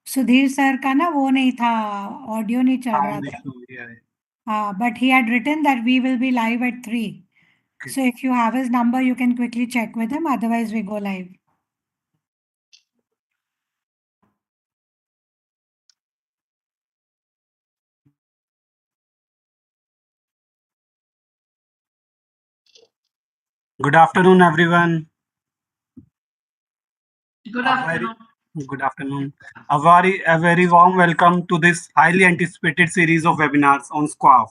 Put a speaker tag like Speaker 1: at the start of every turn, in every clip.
Speaker 1: Sudhir sir का ना वो नहीं था, ऑडियो नहीं चल रहा
Speaker 2: Sound
Speaker 1: था.
Speaker 2: issue, yeah.
Speaker 1: But he had written that we will be live at 3.
Speaker 2: Okay.
Speaker 1: So if you have his number, you can quickly check with him. Otherwise, we go live.
Speaker 2: Good afternoon, everyone.
Speaker 3: Good
Speaker 2: A very
Speaker 3: afternoon.
Speaker 2: good afternoon. A very warm welcome to this highly anticipated series of webinars on SQAAF.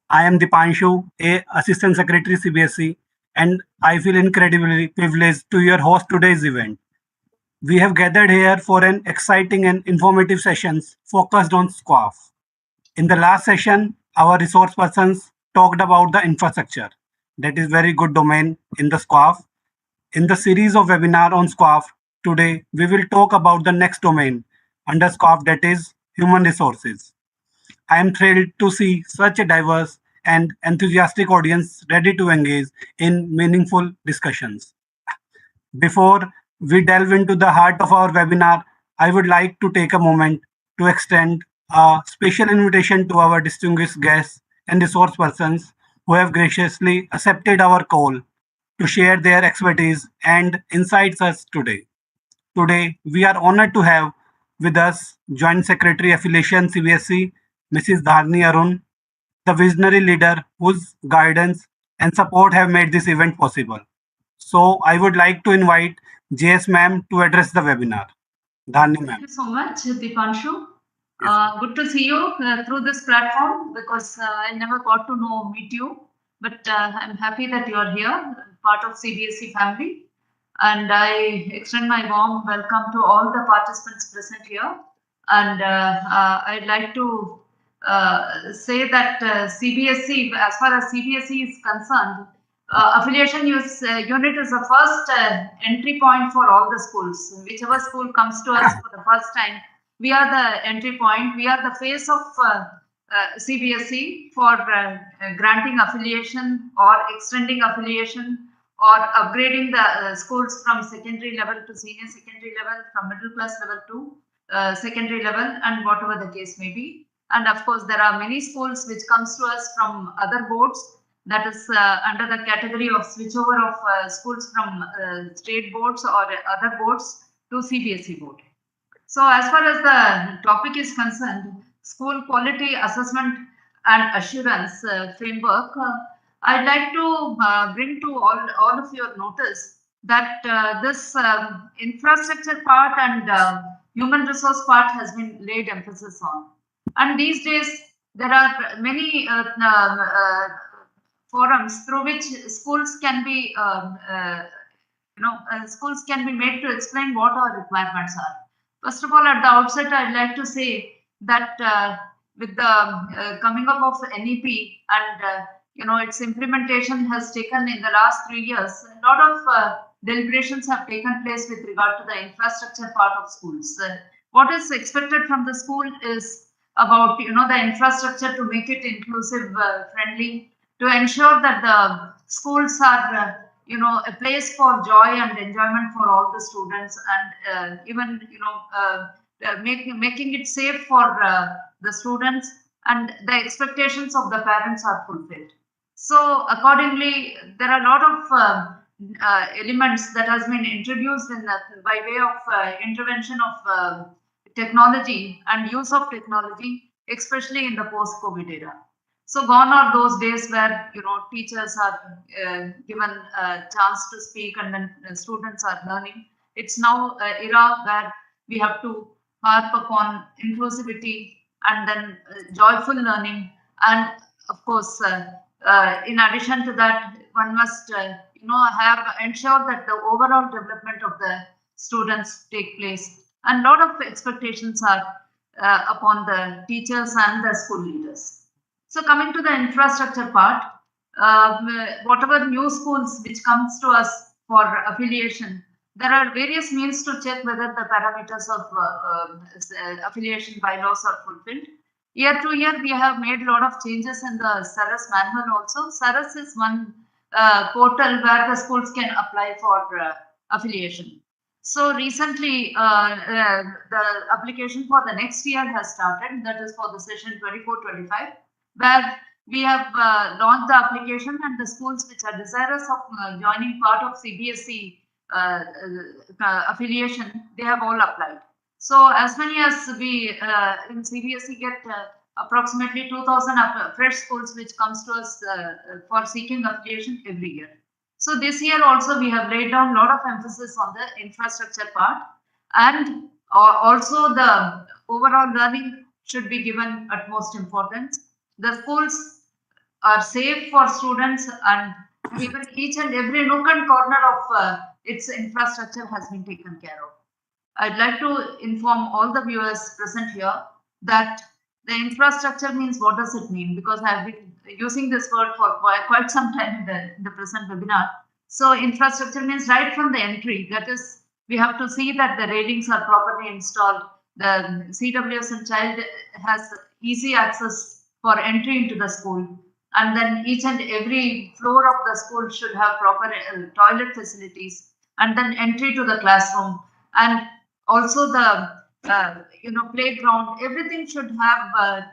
Speaker 2: I am Dipanshu, a Assistant Secretary CBSE, and I feel incredibly privileged to your host today's event. We have gathered here for an exciting and informative sessions focused on SQAAF. In the last session, our resource persons talked about the infrastructure. That is very good domain in the SQAAF. In the series of webinar on SQAAF, today we will talk about the next domain under SQAAF, that is human resources. I am thrilled to see such a diverse and enthusiastic audience ready to engage in meaningful discussions. Before we delve into the heart of our webinar, I would like to take a moment to extend a special invitation to our distinguished guests and resource persons who have graciously accepted our call to share their expertise and insights us today. Today, we are honored to have with us Joint Secretary Affiliation CBSE, Mrs. Dharni Arun, the visionary leader whose guidance and support have made this event possible. So I would like to invite JS ma'am to address the webinar. Dharni
Speaker 3: Thank
Speaker 2: ma'am.
Speaker 3: you so much, Dipanshu.
Speaker 2: Yes.
Speaker 3: Good to see you through this platform because I never got to meet you, but I'm happy that you are here, part of CBSE family. And I extend my warm welcome to all the participants present here. And I'd like to say that CBSE, as far as CBSE is concerned, affiliation unit is the first entry point for all the schools. Whichever school comes to us for the first time, we are the entry point. We are the face of CBSE for granting affiliation or extending affiliation or upgrading the schools from secondary level to senior secondary level, from middle class level to secondary level, and whatever the case may be. And of course, there are many schools which comes to us from other boards, that is under the category of switchover of schools from state boards or other boards to CBSE board. So as far as the topic is concerned, school quality assessment and assurance framework, I'd like to bring to all of your notice that this infrastructure part and human resource part has been laid emphasis on. And these days, there are many forums through which schools can be schools can be made to explain what our requirements are. First of all, at the outset, I'd like to say that with the coming up of NEP and its implementation has taken in the last 3 years, a lot of deliberations have taken place with regard to the infrastructure part of schools. What is expected from the school is about the infrastructure to make it inclusive, friendly, to ensure that the schools are a place for joy and enjoyment for all the students, and even making it safe for the students, and the expectations of the parents are fulfilled. So accordingly, there are a lot of elements that has been introduced by way of intervention of technology and use of technology, especially in the post-COVID era. So gone are those days where teachers are given a chance to speak and then students are learning. It's now an era where we have to harp upon inclusivity and then joyful learning, and of course, in addition to that, one must have ensure that the overall development of the students take place, and a lot of expectations are upon the teachers and the school leaders. So coming to the infrastructure part, whatever new schools which comes to us for affiliation, there are various means to check whether the parameters of affiliation bylaws are fulfilled. Year to year, we have made a lot of changes in the SARAS manual also. SARAS is one portal where the schools can apply for affiliation. So recently, the application for the next year has started. That is for the session 24-25, where we have launched the application, and the schools which are desirous of joining part of CBSE affiliation, they have all applied. So as many as we in CBSE get approximately 2,000 fresh schools which comes to us for seeking affiliation every year. So this year also we have laid down a lot of emphasis on the infrastructure part, and also the overall learning should be given utmost importance. The schools are safe for students, and even each and every nook and corner of its infrastructure has been taken care of. I'd like to inform all the viewers present here that the infrastructure means, what does it mean? Because I've been using this word for quite some time in the present webinar. So infrastructure means right from the entry. That is, we have to see that the railings are properly installed. The CWSN child has easy access for entry into the school. And then each and every floor of the school should have proper toilet facilities, and then entry to the classroom, and also the playground. Everything should have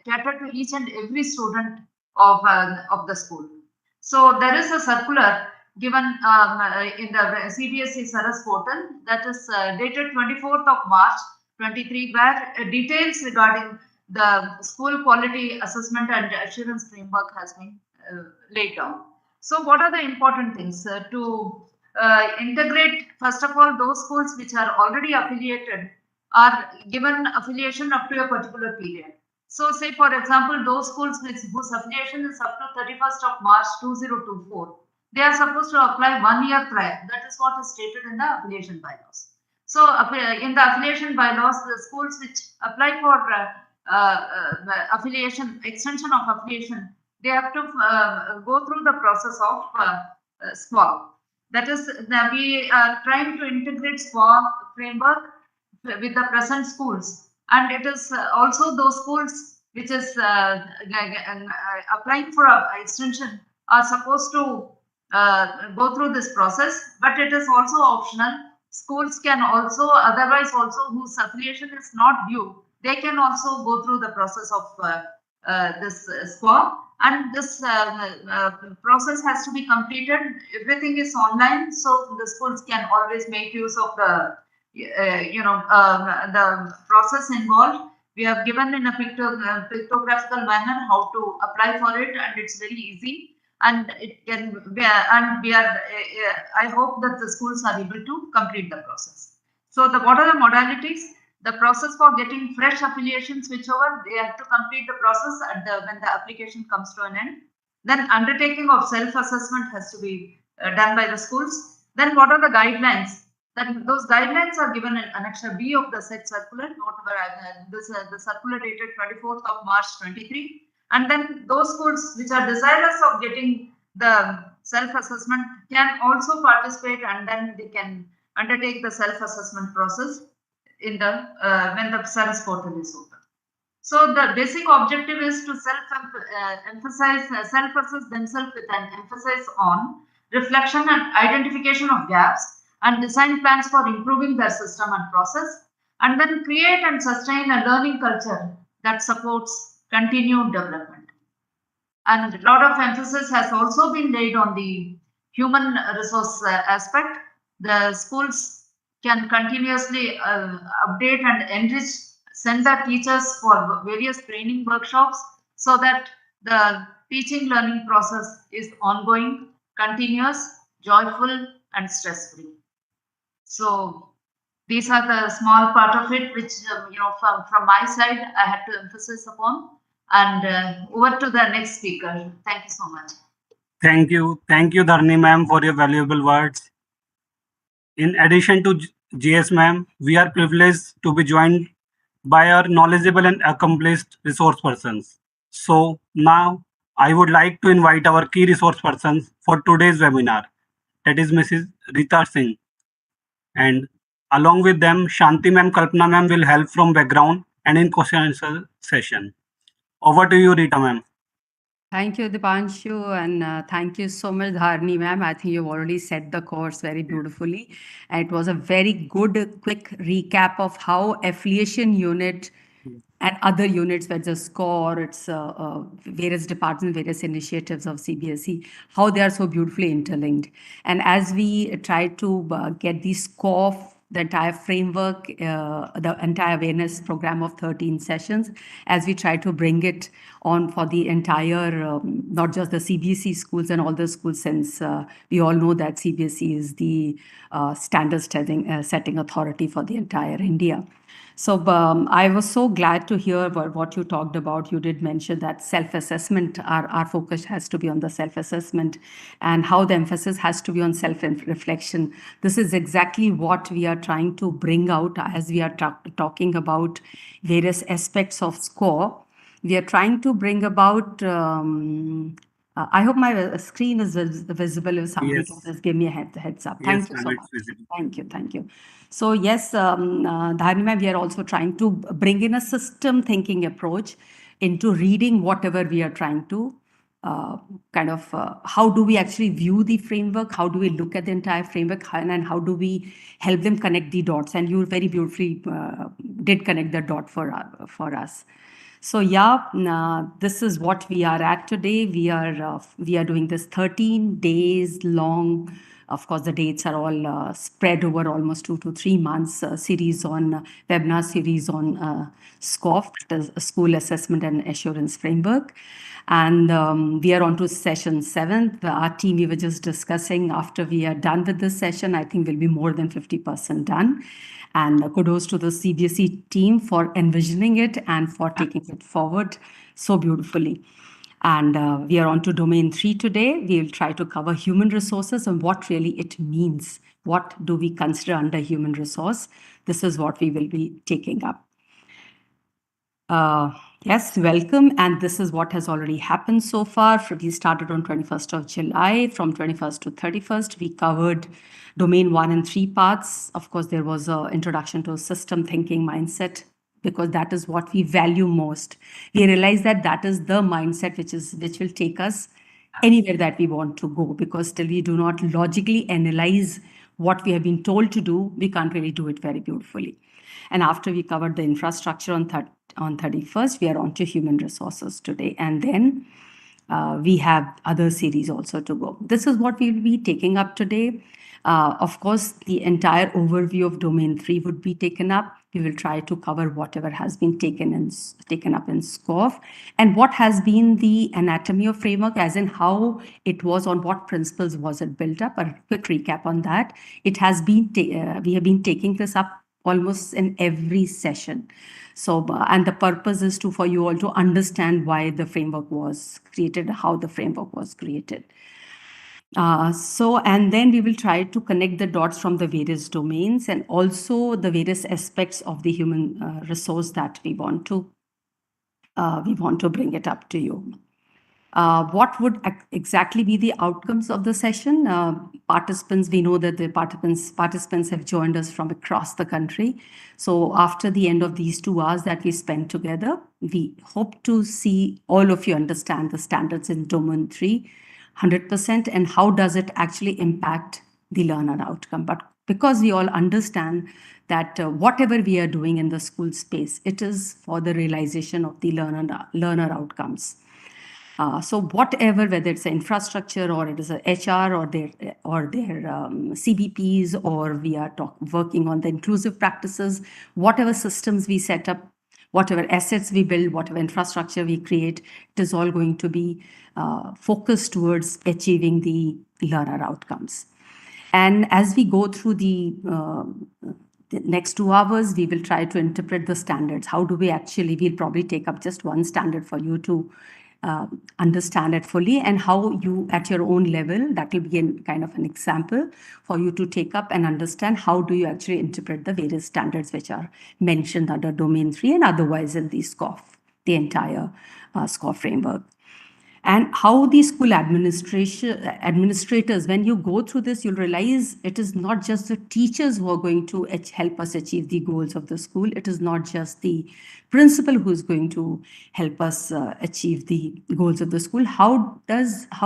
Speaker 3: cater to each and every student of the school. So there is a circular given in the CBSE Saras portal, that is dated 24th of March 23, where details regarding the school quality assessment and assurance framework has been laid down. So what are the important things to integrate? First of all, those schools which are already affiliated are given affiliation up to a particular period. So say, for example, those schools whose affiliation is up to 31st of March 2024, they are supposed to apply 1 year prior. That is what is stated in the affiliation bylaws. So in the affiliation bylaws, the schools which apply for affiliation, extension of affiliation, they have to go through the process of SQAA. That is, we are trying to integrate SQAA framework with the present schools, and it is also those schools which is applying for extension are supposed to go through this process, but it is also optional. Schools can also, otherwise also, whose affiliation is not due, they can also go through the process of this SQAA, and this process has to be completed. Everything is online, so the schools can always make use of the the process involved. We have given in a pictographical manner how to apply for it, and it's very easy, and it can be, and we are I hope that the schools are able to complete the process. So what are the modalities? The process for getting fresh affiliation switchover, they have to complete the process when the application comes to an end. Then undertaking of self-assessment has to be done by the schools. Then what are the guidelines? That those guidelines are given in Annexure B of the said circular, the circular dated 24th of March 23. And then those schools which are desirous of getting the self-assessment can also participate, and then they can undertake the self-assessment process in the when the service portal is open. So the basic objective is to self-assess themselves with an emphasis on reflection and identification of gaps, and design plans for improving their system and process, and then create and sustain a learning culture that supports continued development. And a lot of emphasis has also been laid on the human resource aspect. The schools can continuously update and enrich, send their teachers for various training workshops, so that the teaching learning process is ongoing, continuous, joyful, and stress-free. So these are the small part of it which from my side I had to emphasize upon. And over to the next speaker. Thank you so much.
Speaker 2: Thank you, Dharani ma'am, for your valuable words. In addition to GS ma'am, we are privileged to be joined by our knowledgeable and accomplished resource persons. So now I would like to invite our key resource persons for today's webinar, that is Mrs. Rita Singh. And along with them, Shanti ma'am, Kalpana ma'am will help from background and in question answer session. Over to you, Rita ma'am.
Speaker 4: Thank you, Dipanshu, and thank you so much, Dharni ma'am. I think you've already set the course very beautifully. And it was a very good, quick recap of how affiliation unit and other units, whether it's SCORE, it's various departments, various initiatives of CBSE, how they are so beautifully interlinked. And as we try to get the SCORE, the entire framework, the entire awareness program of 13 sessions, as we try to bring it on for the entire, not just the CBSE schools and all the schools, since we all know that CBSE is the standard setting authority for the entire India. So I was so glad to hear what you talked about. You did mention that self-assessment, our focus has to be on the self-assessment and how the emphasis has to be on self-reflection. This is exactly what we are trying to bring out as we are talking about various aspects of SCORE. We are trying to bring about, I hope my screen is visible. If somebody
Speaker 2: Yes.
Speaker 4: can just give me a heads up.
Speaker 2: Yes,
Speaker 4: Thank you
Speaker 2: ma'am,
Speaker 4: so
Speaker 2: it's
Speaker 4: much.
Speaker 2: visible.
Speaker 4: Thank you. So yes, Dharni ma'am, we are also trying to bring in a system thinking approach into reading whatever we are trying to how do we actually view the framework? How do we look at the entire framework? And how do we help them connect the dots? And you very beautifully did connect the dot for us. So yeah, this is what we are at today. We are doing this 13 days long. Of course, the dates are all spread over almost 2 to 3 months. Series on webinar series on SQAAF, that is School Assessment and Assurance Framework. And we are on to session 7. Our team, we were just discussing after we are done with this session, I think we'll be more than 50% done. And kudos to the CBSE team for envisioning it and for taking it forward so beautifully. And we are on to domain 3 today. We will try to cover human resources and what really it means. What do we consider under human resource? This is what we will be taking up. Yes, welcome. And this is what has already happened so far. We started on 21st of July. From 21st to 31st, we covered domain 1 and 3 parts. Of course, there was an introduction to system thinking mindset, because that is what we value most. We realize that that is the mindset which will take us anywhere that we want to go, because still we do not logically analyze what we have been told to do, we can't really do it very beautifully. And after we covered the infrastructure on 31st, we are on to human resources today. And then we have other series also to go. This is what we will be taking up today. Of course, the entire overview of domain 3 would be taken up. We will try to cover whatever has been taken up in SQAAF, and what has been the anatomy of framework, as in how it was, on what principles was it built up. A quick recap on that. It has been we have been taking this up almost in every session. So, and the purpose is for you all to understand why the framework was created, how the framework was created. And then we will try to connect the dots from the various domains and also the various aspects of the human resource that we want to bring it up to you. What would exactly be the outcomes of the session? Participants, we know that the participants have joined us from across the country. So after the end of these 2 hours that we spent together, we hope to see all of you understand the standards in domain 3 100%, and how does it actually impact the learner outcome. But because we all understand that whatever we are doing in the school space, it is for the realization of the learner outcomes. So whatever, whether it's an infrastructure or it is a HR or their CBPs, or we are working on the inclusive practices, whatever systems we set up, whatever assets we build, whatever infrastructure we create, it is all going to be focused towards achieving the learner outcomes. And as we go through the next 2 hours, we will try to interpret the standards. How do we actually, we'll probably take up just one standard for you to understand it fully, and how you at your own level, that will be kind of an example for you to take up and understand how do you actually interpret the various standards which are mentioned under domain 3 and otherwise in the SQAAF, the entire SQAAF framework. And how the school administrators, when you go through this, you'll realize it is not just the teachers who are going to help us achieve the goals of the school. It is not just the principal who is going to help us achieve the goals of the school. How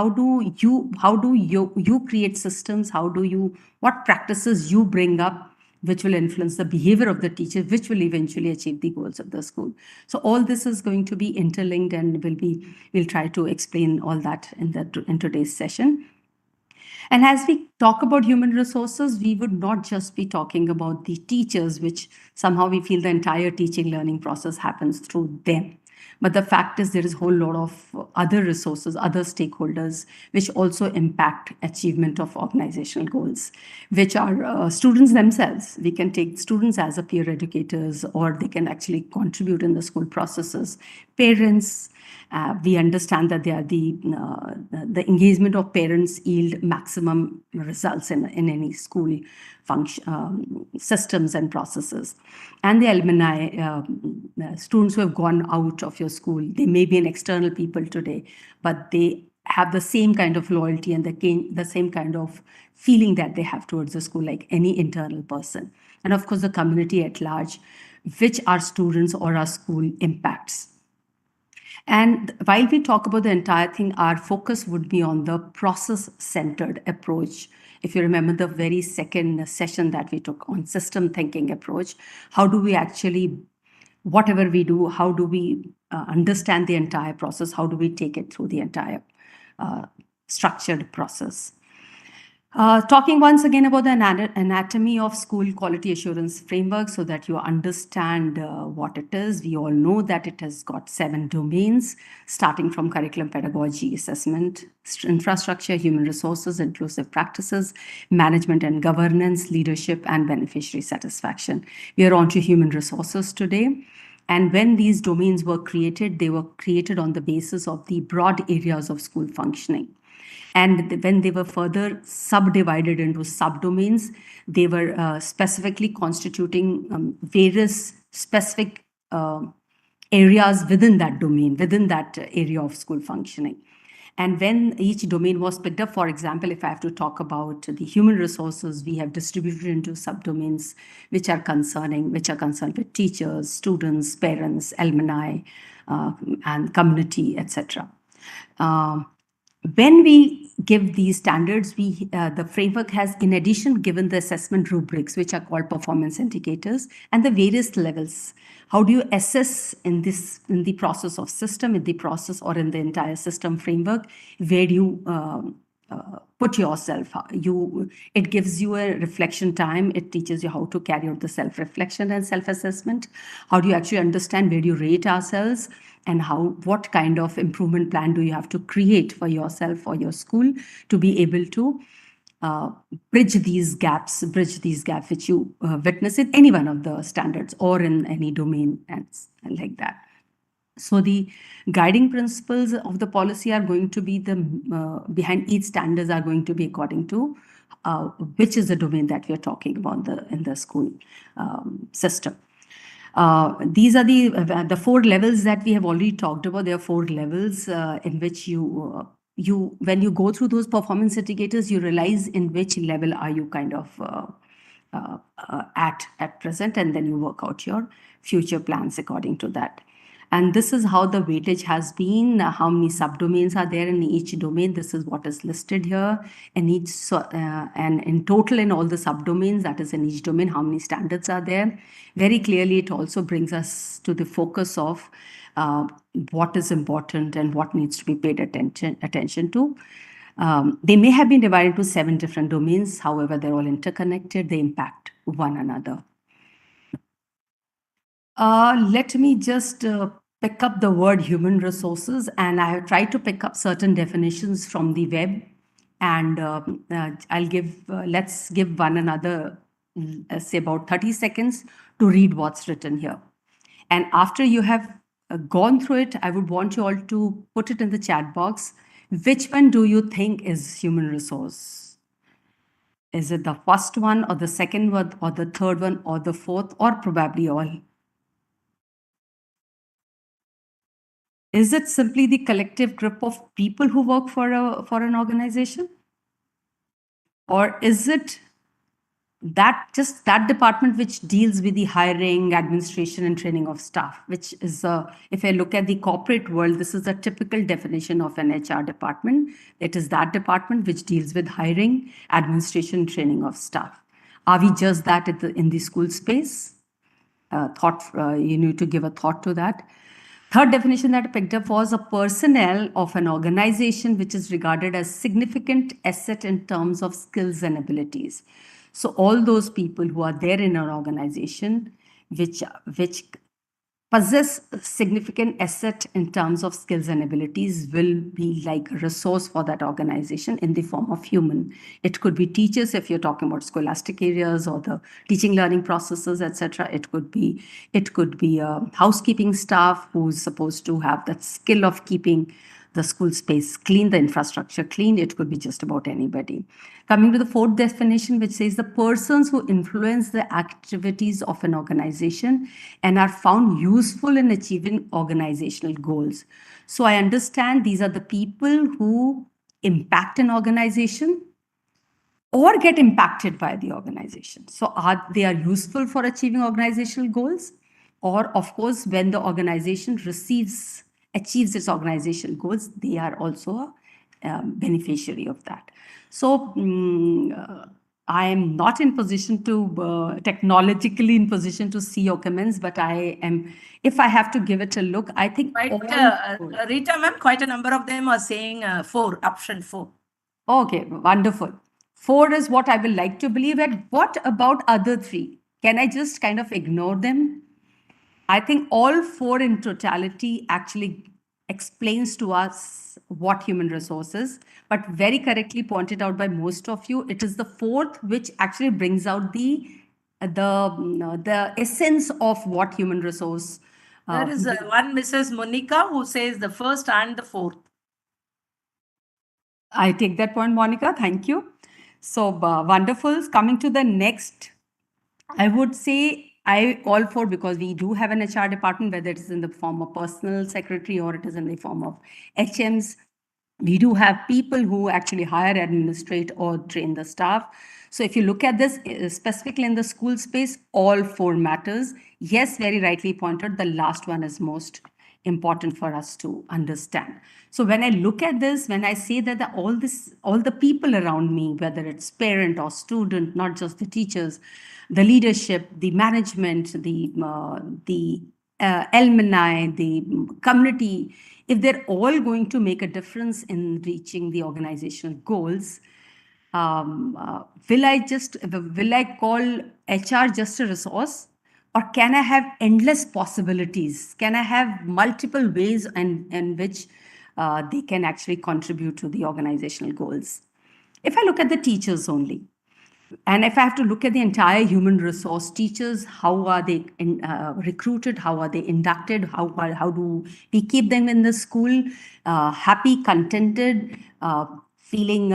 Speaker 4: do you create systems? What practices you bring up which will influence the behavior of the teacher, which will eventually achieve the goals of the school. So all this is going to be interlinked, and we'll try to explain all that in today's session. And as we talk about human resources, we would not just be talking about the teachers, which somehow we feel the entire teaching learning process happens through them. But the fact is there is a whole lot of other resources, other stakeholders, which also impact achievement of organizational goals, which are students themselves. We can take students as a peer educators, or they can actually contribute in the school processes. Parents, we understand that they are the engagement of parents yield maximum results in any school function systems and processes. And the alumni, students who have gone out of your school, they may be an external people today, but they have the same kind of loyalty and the same kind of feeling that they have towards the school like any internal person. And of course, the community at large, which our students or our school impacts. And while we talk about the entire thing, our focus would be on the process-centered approach. If you remember the very second session that we took on system thinking approach, how do we actually, whatever we do, how do we understand the entire process? How do we take it through the entire structured process? Talking once again about the anatomy of school quality assurance framework so that you understand what it is. We all know that it has got 7 domains, starting from curriculum, pedagogy, assessment, infrastructure, human resources, inclusive practices, management and governance, leadership, and beneficiary satisfaction. We are on to human resources today. And when these domains were created, they were created on the basis of the broad areas of school functioning. And when they were further subdivided into subdomains, they were specifically constituting various specific areas within that domain, within that area of school functioning. And when each domain was picked up, for example, if I have to talk about the human resources, we have distributed into subdomains which are concerned with teachers, students, parents, alumni, and community, etc. When we give these standards, the framework has, in addition, given the assessment rubrics, which are called performance indicators, and the various levels. How do you assess in the process of system, in the process or in the entire system framework? Where do you put yourself? It gives you a reflection time. It teaches you how to carry out the self-reflection and self-assessment. How do you actually understand where do you rate ourselves? And what kind of improvement plan do you have to create for yourself or your school to be able to bridge these gaps which you witness in any one of the standards or in any domain and like that. So the guiding principles of the policy are going to be behind each standards are going to be according to which is the domain that we are talking about in the school system. These are the 4 levels that we have already talked about. There are 4 levels in which when you go through those performance indicators, you realize in which level are you kind of at present, and then you work out your future plans according to that. And this is how the weightage has been, how many subdomains are there in each domain. This is what is listed here. And in total, in all the subdomains, that is in each domain, how many standards are there. Very clearly, it also brings us to the focus of what is important and what needs to be paid attention to. They may have been divided into 7 different domains. However, they're all interconnected. They impact one another. Let me just pick up the word human resources, and I have tried to pick up certain definitions from the web, and let's give one another, say about 30 seconds to read what's written here. And after you have gone through it, I would want you all to put it in the chat box. Which one do you think is human resource? Is it the first one or the second one or the third one or the fourth or probably all? Is it simply the collective group of people who work for an organization? Or is it just that department which deals with the hiring, administration, and training of staff, which is, if I look at the corporate world, this is a typical definition of an HR department. It is that department which deals with hiring, administration, training of staff. Are we just that in the school space? You need to give a thought to that. Third definition that I picked up was a personnel of an organization which is regarded as significant asset in terms of skills and abilities. So all those people who are there in an organization which possess significant asset in terms of skills and abilities will be like a resource for that organization in the form of human. It could be teachers if you're talking about scholastic areas or the teaching learning processes, etc. It could be housekeeping staff who's supposed to have that skill of keeping the school space clean, the infrastructure clean. It could be just about anybody. Coming to the fourth definition, which says the persons who influence the activities of an organization and are found useful in achieving organizational goals. So I understand these are the people who impact an organization or get impacted by the organization. So they are useful for achieving organizational goals, or of course, when the organization achieves its organizational goals, they are also a beneficiary of that. So I am not in position to technologically in position to see your comments, but I am. If I have to give it a look, I think
Speaker 5: Rita ma'am, quite a number of them are saying 4, option 4.
Speaker 4: Okay, wonderful. 4 is what I will like to believe. And what about other 3? Can I just kind of ignore them? I think all 4 in totality actually explains to us what human resources, but very correctly pointed out by most of you, it is the 4th which actually brings out the essence of what human resource.
Speaker 5: There is one Mrs. Monica who says the 1st and the 4th.
Speaker 4: I take that point, Monica. Thank you. So wonderful. Coming to the next, I would say I call for, because we do have an HR department, whether it is in the form of personal secretary or it is in the form of HMs. We do have people who actually hire, administrate, or train the staff. So if you look at this specifically in the school space, all 4 matters. Yes, very rightly pointed, the last one is most important for us to understand. So when I look at this, when I say that all the people around me, whether it's parent or student, not just the teachers, the leadership, the management, the alumni, the community, if they're all going to make a difference in reaching the organizational goals, will I call HR just a resource? Or can I have endless possibilities? Can I have multiple ways in which they can actually contribute to the organizational goals? If I look at the teachers only, and if I have to look at the entire human resource, teachers, how are they recruited? How are they inducted? How do we keep them in the school happy, contented, feeling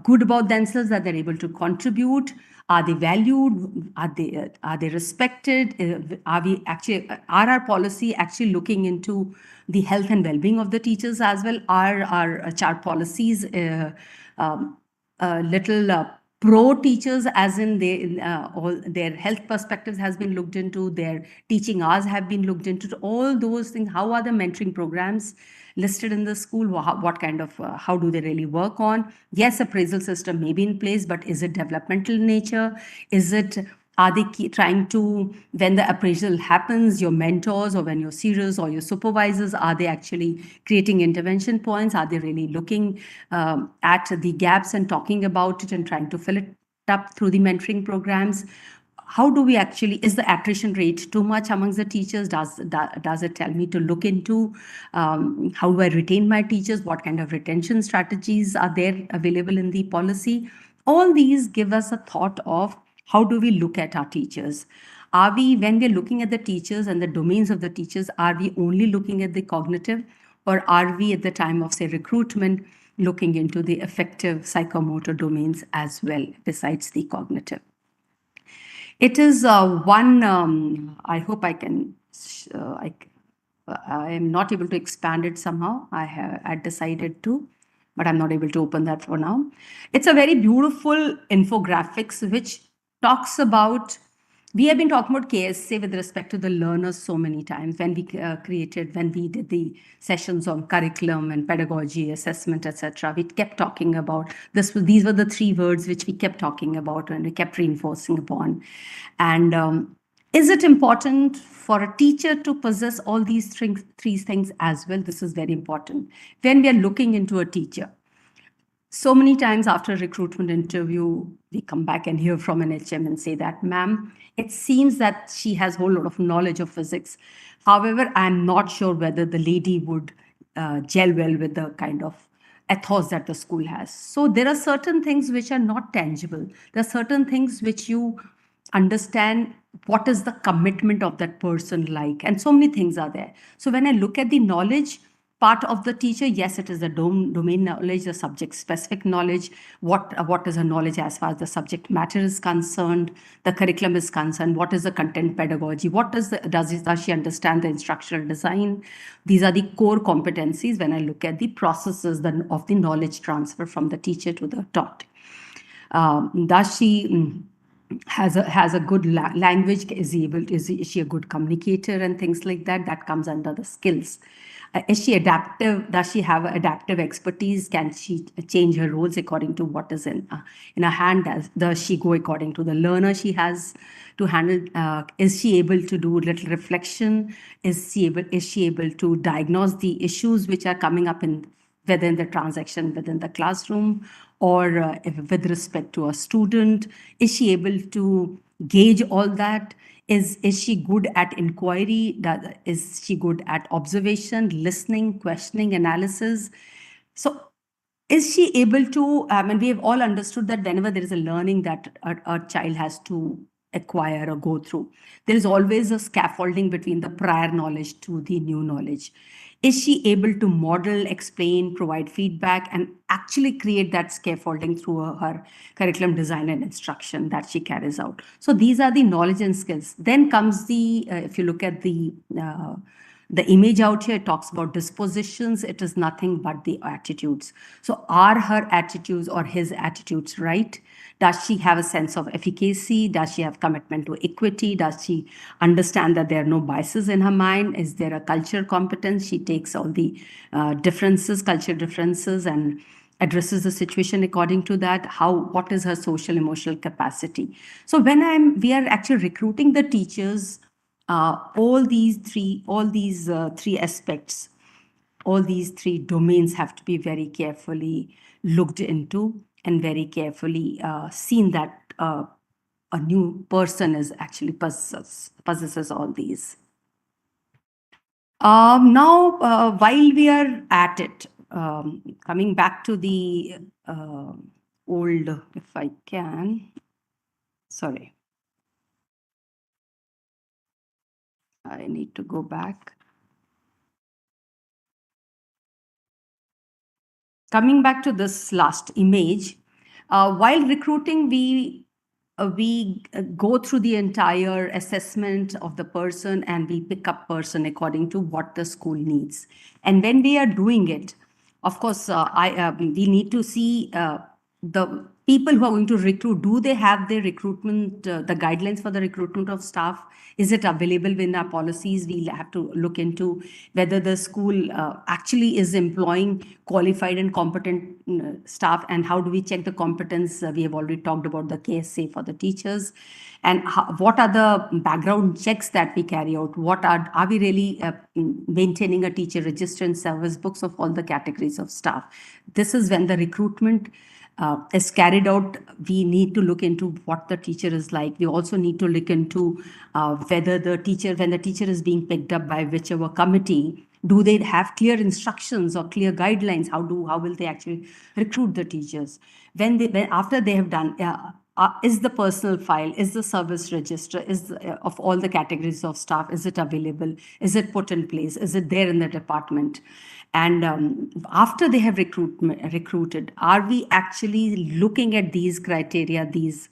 Speaker 4: good about themselves, that they're able to contribute? Are they valued? Are they respected? Are our policy actually looking into the health and well-being of the teachers as well? Are our HR policies little pro teachers, as in all their health perspectives has been looked into, their teaching hours have been looked into, all those things? How are the mentoring programs listed in the school? What kind of, how do they really work on? Yes, appraisal system may be in place, but is it developmental in nature? Are they trying to, when the appraisal happens, your mentors or when your seniors or your supervisors, are they actually creating intervention points? Are they really looking at the gaps and talking about it and trying to fill it up through the mentoring programs? How do we actually, is the attrition rate too much amongst the teachers? Does it tell me to look into how do I retain my teachers? What kind of retention strategies are there available in the policy? All these give us a thought of how do we look at our teachers? Are we, when we're looking at the teachers and the domains of the teachers, are we only looking at the cognitive, or are we at the time of, say, recruitment, looking into the affective psychomotor domains as well, besides the cognitive? It is one, I hope I can, I am not able to expand it somehow. I decided to, but I'm not able to open that for now. It's a very beautiful infographics which talks about. We have been talking about KSA with respect to the learners so many times when we when we did the sessions on curriculum and pedagogy, assessment, etc. We kept talking about this. These were the three words which we kept talking about and we kept reinforcing upon. And is it important for a teacher to possess all these three things as well? This is very important when we are looking into a teacher. So many times after a recruitment interview, we come back and hear from an HM and say that, ma'am, it seems that she has a whole lot of knowledge of physics. However, I'm not sure whether the lady would gel well with the kind of ethos that the school has. So there are certain things which are not tangible. There are certain things which you understand what is the commitment of that person like, and so many things are there. So when I look at the knowledge part of the teacher, yes, it is the domain knowledge, the subject specific knowledge, what is her knowledge as far as the subject matter is concerned, the curriculum is concerned, what is the content pedagogy, does she understand the instructional design. These are the core competencies when I look at the processes of the knowledge transfer from the teacher to the taught. Does she has a good language, is she a good communicator and things like that? That comes under the skills. Is she adaptive? Does she have adaptive expertise? Can she change her roles according to what is in her hand? Does she go according to the learner she has to handle? Is she able to do little reflection? Is she able to diagnose the issues which are coming up within the transaction within the classroom, or with respect to a student? Is she able to gauge all that? Is she good at inquiry? Is she good at observation, listening, questioning, analysis? So is she able to, we have all understood that whenever there is a learning that a child has to acquire or go through, there is always a scaffolding between the prior knowledge to the new knowledge. Is she able to model, explain, provide feedback, and actually create that scaffolding through her curriculum design and instruction that she carries out? So these are the knowledge and skills. Then comes the, if you look at the image out here, it talks about dispositions. It is nothing but the attitudes. So are her attitudes or his attitudes right? Does she have a sense of efficacy? Does she have commitment to equity? Does she understand that there are no biases in her mind? Is there a culture competence? She takes all the culture differences, and addresses the situation according to that. What is her social emotional capacity? So when we are actually recruiting the teachers, all these three aspects, all these three domains have to be very carefully looked into and very carefully seen that a new person is actually possesses all these. Now, while we are at it, coming back to the old, if I can, sorry. I need to go back. Coming back to this last image, while recruiting, we go through the entire assessment of the person and we pick up person according to what the school needs. And when we are doing it, of course, we need to see the people who are going to recruit. Do they have their recruitment, the guidelines for the recruitment of staff? Is it available in our policies? We'll have to look into whether the school actually is employing qualified and competent staff, and how do we check the competence? We have already talked about the KSA for the teachers, and what are the background checks that we carry out? What are we really maintaining a teacher register and service books of all the categories of staff? This is when the recruitment is carried out. We need to look into what the teacher is like. We also need to look into whether when the teacher is being picked up by whichever committee, do they have clear instructions or clear guidelines? How will they actually recruit the teachers? After they have done, is the personal file, is the service register, of all the categories of staff, is it available? Is it put in place? Is it there in the department? And after they have recruited, are we actually looking at these criteria, these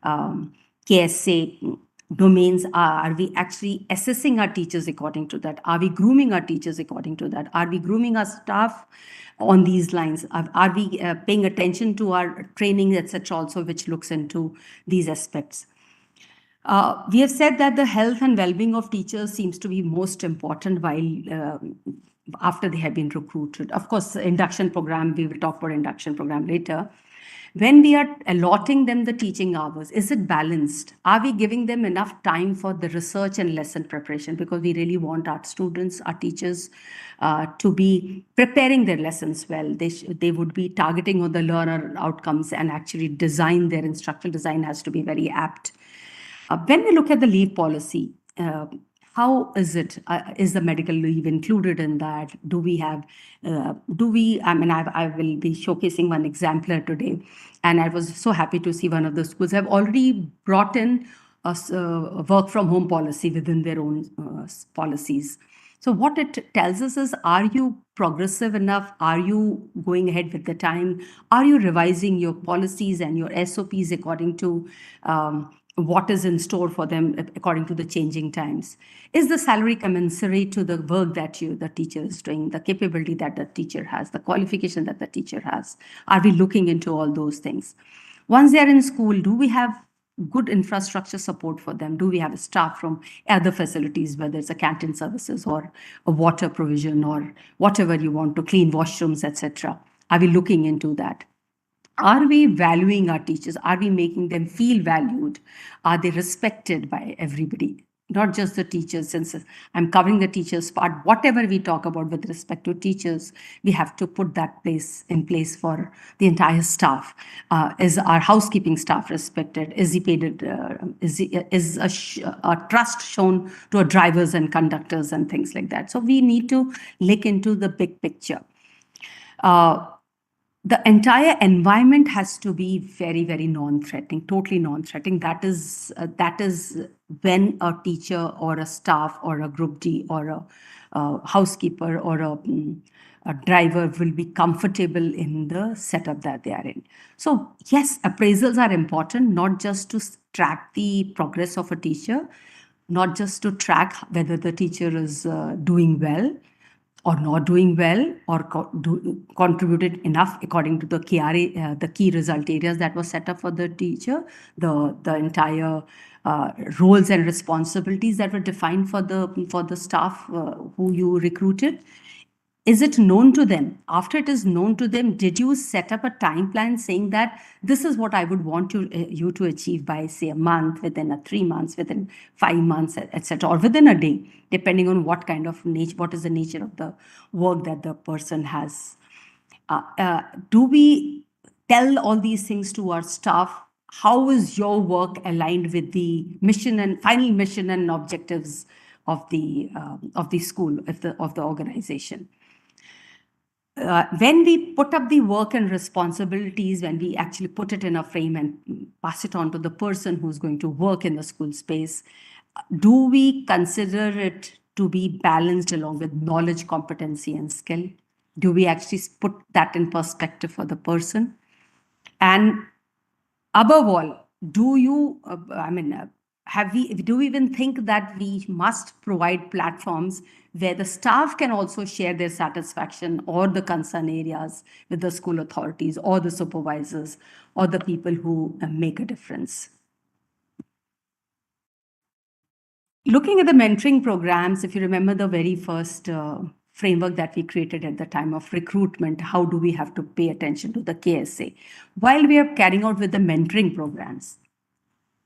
Speaker 4: KSA domains are we actually assessing our teachers according to that? Are we grooming our teachers according to that? Are we grooming our staff on these lines? Are we paying attention to our training, etc., also, which looks into these aspects? We have said that the health and well-being of teachers seems to be most important while after they have been recruited. Of course, induction program, we will talk about induction program later. When we are allotting them the teaching hours, is it balanced? Are we giving them enough time for the research and lesson preparation? Because we really want our students, our teachers, to be preparing their lessons well. They would be targeting on the learner outcomes, and actually design their instructional design has to be very apt. When we look at the leave policy, how is it? Is the medical leave included in that? Do we have, I will be showcasing one exemplar today. And I was so happy to see one of the schools have already brought in a work from home policy within their own policies. So what it tells us is, are you progressive enough? Are you going ahead with the time? Are you revising your policies and your SOPs according to what is in store for them according to the changing times? Is the salary commensurate to the work that the teacher is doing, the capability that the teacher has, the qualification that the teacher has? Are we looking into all those things? Once they are in school, do we have good infrastructure support for them? Do we have staff from other facilities, whether it's a canteen services or a water provision or whatever you want to, clean washrooms, etc.? Are we looking into that? Are we valuing our teachers? Are we making them feel valued? Are they respected by everybody? Not just the teachers, since I'm covering the teachers part. Whatever we talk about with respect to teachers, we have to put that in place for the entire staff. Is our housekeeping staff respected? Is he paid? Is a trust shown to our drivers and conductors and things like that? So we need to look into the big picture. The entire environment has to be very, very non-threatening, totally non-threatening. That is when a teacher or a staff or a group D or a housekeeper or a driver will be comfortable in the setup that they are in. So yes, appraisals are important, not just to track the progress of a teacher, not just to track whether the teacher is doing well or not doing well, or contributed enough according to the KRA, the key result areas that was set up for the teacher, the entire roles and responsibilities that were defined for the staff who you recruited. Is it known to them? After it is known to them, did you set up a time plan saying that this is what I would want you to achieve by, say, a month, within 3 months, within 5 months, etc., or within a day, depending on what is the nature of the work that the person has? Do we tell all these things to our staff? How is your work aligned with the mission and final mission and objectives of the school, of the organization? When we put up the work and responsibilities, when we actually put it in a frame and pass it on to the person who's going to work in the school space, do we consider it to be balanced along with knowledge, competency, and skill? Do we actually put that in perspective for the person? And above all, do we even think that we must provide platforms where the staff can also share their satisfaction or the concern areas with the school authorities or the supervisors or the people who make a difference? Looking at the mentoring programs, if you remember the very first framework that we created at the time of recruitment, how do we have to pay attention to the KSA? While we are carrying out with the mentoring programs,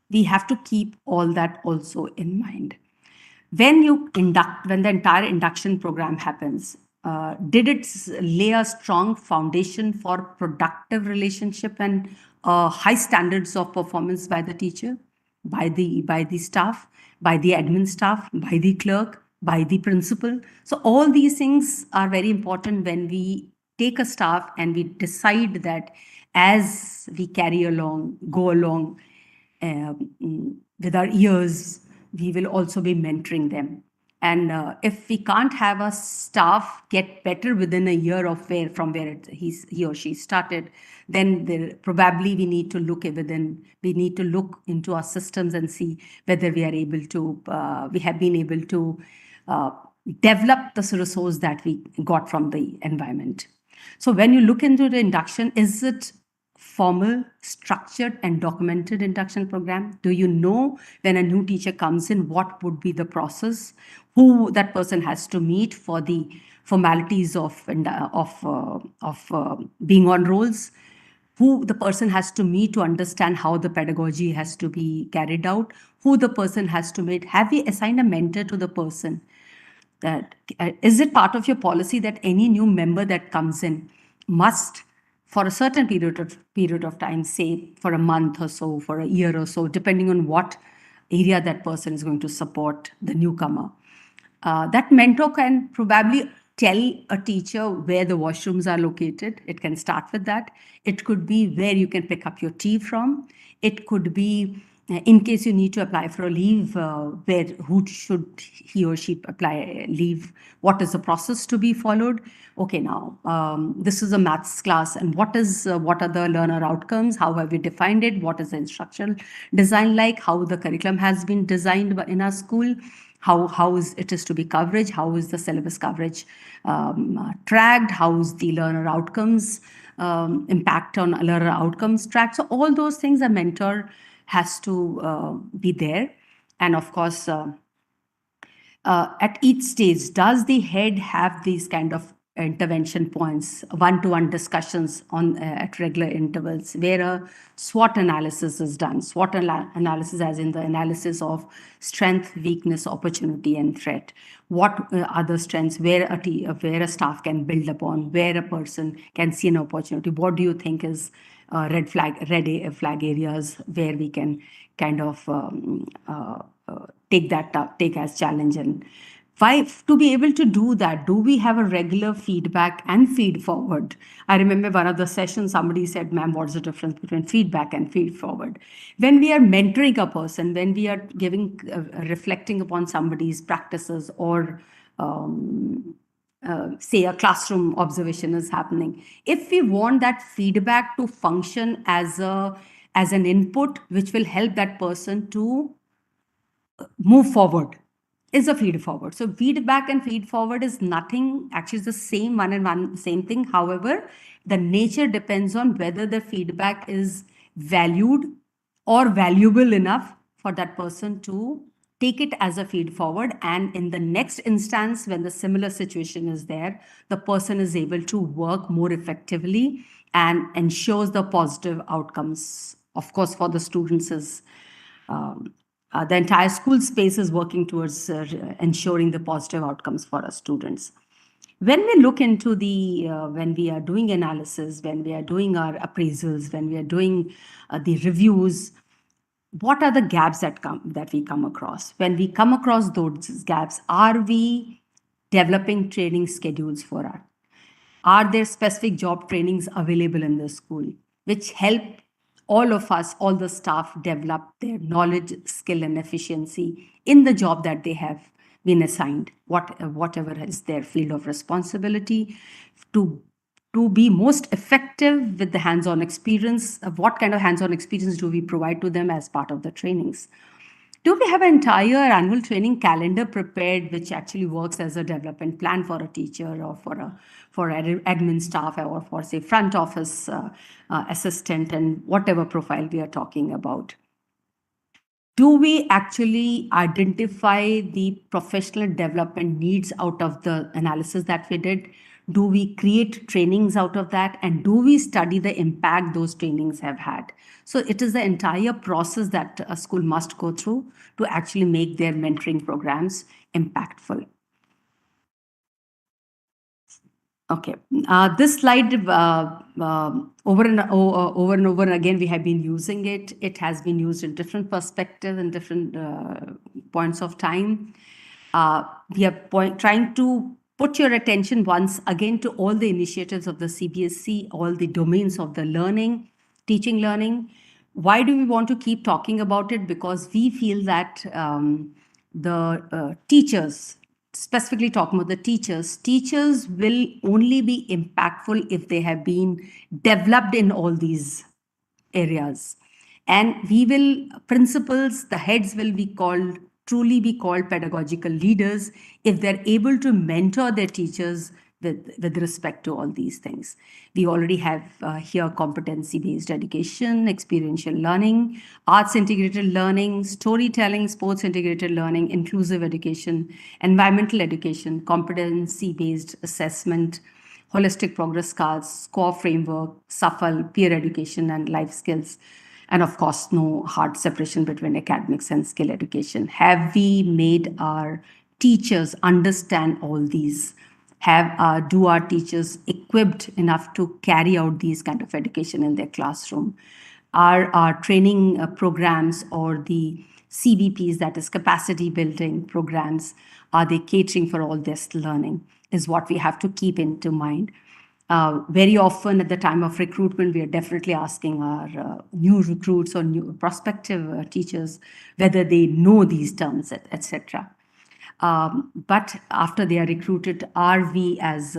Speaker 4: we have to keep all that also in mind. When the entire induction program happens, did it lay a strong foundation for productive relationship and high standards of performance by the teacher, by the staff, by the admin staff, by the clerk, by the principal? So all these things are very important when we take a staff and we decide that as we go along with our years, we will also be mentoring them. And if we can't have a staff get better within a year of from where he or she started, then probably we need to look into our systems and see whether we have been able to develop this resource that we got from the environment. So when you look into the induction, is it formal, structured, and documented induction program? Do you know when a new teacher comes in, what would be the process, who that person has to meet for the formalities of being on rolls, who the person has to meet to understand how the pedagogy has to be carried out, who the person has to meet? Have we assigned a mentor to the person? That is it part of your policy that any new member that comes in must, for a certain period of time, say for a month or so, for a year or so, depending on what area that person is going to support the newcomer, that mentor can probably tell a teacher where the washrooms are located. It can start with that. It could be where you can pick up your tea from. It could be in case you need to apply for a leave, who should he or she apply leave? What is the process to be followed? Okay, now this is a maths class, and what are the learner outcomes? How have we defined it? What is the instructional design like? How the curriculum has been designed in our school? How is it to be coverage? How is the syllabus coverage tracked? How is the learner outcomes impact on learner outcomes tracked? So all those things, a mentor has to be there. And of course, at each stage, does the head have these kind of intervention points, one-to-one discussions at regular intervals, where a SWOT analysis is done? SWOT analysis as in the analysis of strength, weakness, opportunity, and threat. What are the strengths where a staff can build upon, where a person can see an opportunity? What do you think is red flag areas where we can kind of take as challenge? And to be able to do that, do we have a regular feedback and feed forward? I remember one of the sessions, somebody said, ma'am, what's the difference between feedback and feed forward? When we are mentoring a person, when we are reflecting upon somebody's practices, or say a classroom observation is happening, if we want that feedback to function as an input which will help that person to move forward, is a feed forward. So feedback and feed forward is nothing, actually it's the same same thing. However, the nature depends on whether the feedback is valued or valuable enough for that person to take it as a feed forward. And in the next instance, when the similar situation is there, the person is able to work more effectively and ensures the positive outcomes. Of course, for the students is the entire school space is working towards ensuring the positive outcomes for our students. When we look into when we are doing analysis, when we are doing our appraisals, when we are doing the reviews, what are the gaps that we come across? When we come across those gaps, are we developing training schedules for us? Are there specific job trainings available in the school which help all of us, all the staff, develop their knowledge, skill, and efficiency in the job that they have been assigned, whatever is their field of responsibility, to be most effective with the hands-on experience? What kind of hands-on experience do we provide to them as part of the trainings? Do we have an entire annual training calendar prepared, which actually works as a development plan for a teacher, or for admin staff, or for, say, front office assistant, and whatever profile we are talking about? Do we actually identify the professional development needs out of the analysis that we did? Do we create trainings out of that? And do we study the impact those trainings have had? So it is the entire process that a school must go through to actually make their mentoring programs impactful. Okay, this slide over and over again, we have been using it. It has been used in different perspectives and different points of time. We are trying to put your attention once again to all the initiatives of the CBSE, all the domains of the learning, teaching, learning. Why do we want to keep talking about it? Because we feel that the teachers specifically talking about the teachers will only be impactful if they have been developed in all these areas. And principals, the heads will truly be called pedagogical leaders if they're able to mentor their teachers with respect to all these things. We already have here competency-based education, experiential learning, arts integrated learning, storytelling, sports integrated learning, inclusive education, environmental education, competency-based assessment, holistic progress cards, SQAA framework, SAFL, peer education, and life skills. And of course, no hard separation between academics and skill education. Have we made our teachers understand all these? Do our teachers equipped enough to carry out these kind of education in their classroom? Are our training programs or the CBPs, that is capacity building programs, are they catering for all this learning, is what we have to keep into mind. Very often at the time of recruitment, we are definitely asking our new recruits or new prospective teachers whether they know these terms, etc. But after they are recruited, are we as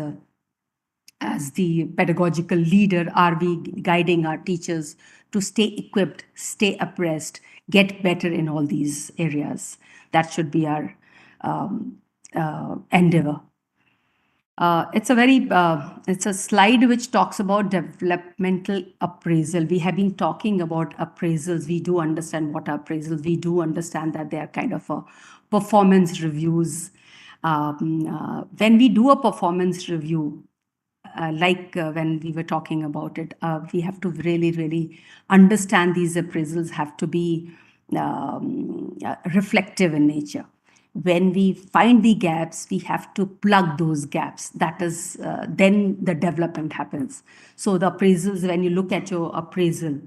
Speaker 4: the pedagogical leader, are we guiding our teachers to stay equipped, stay abreast, get better in all these areas? That should be our endeavor. It's a slide which talks about developmental appraisal. We have been talking about appraisals. We do understand what are appraisals. We do understand that they are kind of performance reviews. When we do a performance review, when we were talking about it, we have to really, really understand these appraisals have to be reflective in nature. When we find the gaps, we have to plug those gaps. That is, then the development happens. So the appraisals, when you look at your appraisal,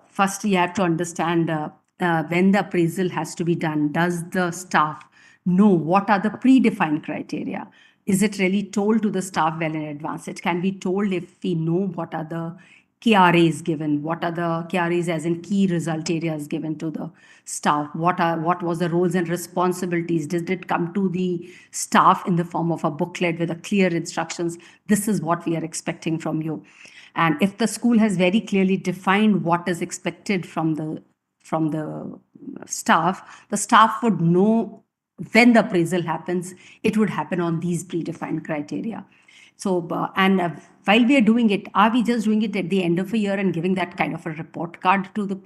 Speaker 4: first you have to understand when the appraisal has to be done, does the staff know what are the predefined criteria? Is it really told to the staff well in advance? It can be told if we know what are the KRAs given, what are the KRAs as in key result areas given to the staff, what was the roles and responsibilities, did it come to the staff in the form of a booklet with a clear instructions, this is what we are expecting from you. And if the school has very clearly defined what is expected from the staff would know when the appraisal happens, it would happen on these predefined criteria. So, while we are doing it, are we just doing it at the end of a year and giving that kind of a report card to the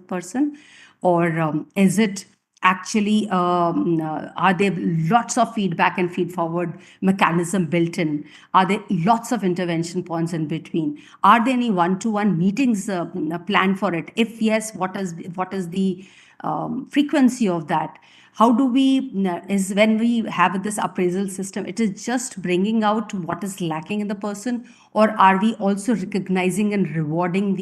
Speaker 4: person? Or is it actually, are there lots of feedback and feed forward mechanism built in? Are there lots of intervention points in between? Are there any one-to-one meetings planned for it? If yes, what is the frequency of that? How do we, is when we have this appraisal system, it is just bringing out what is lacking in the person, or are we also recognizing and rewarding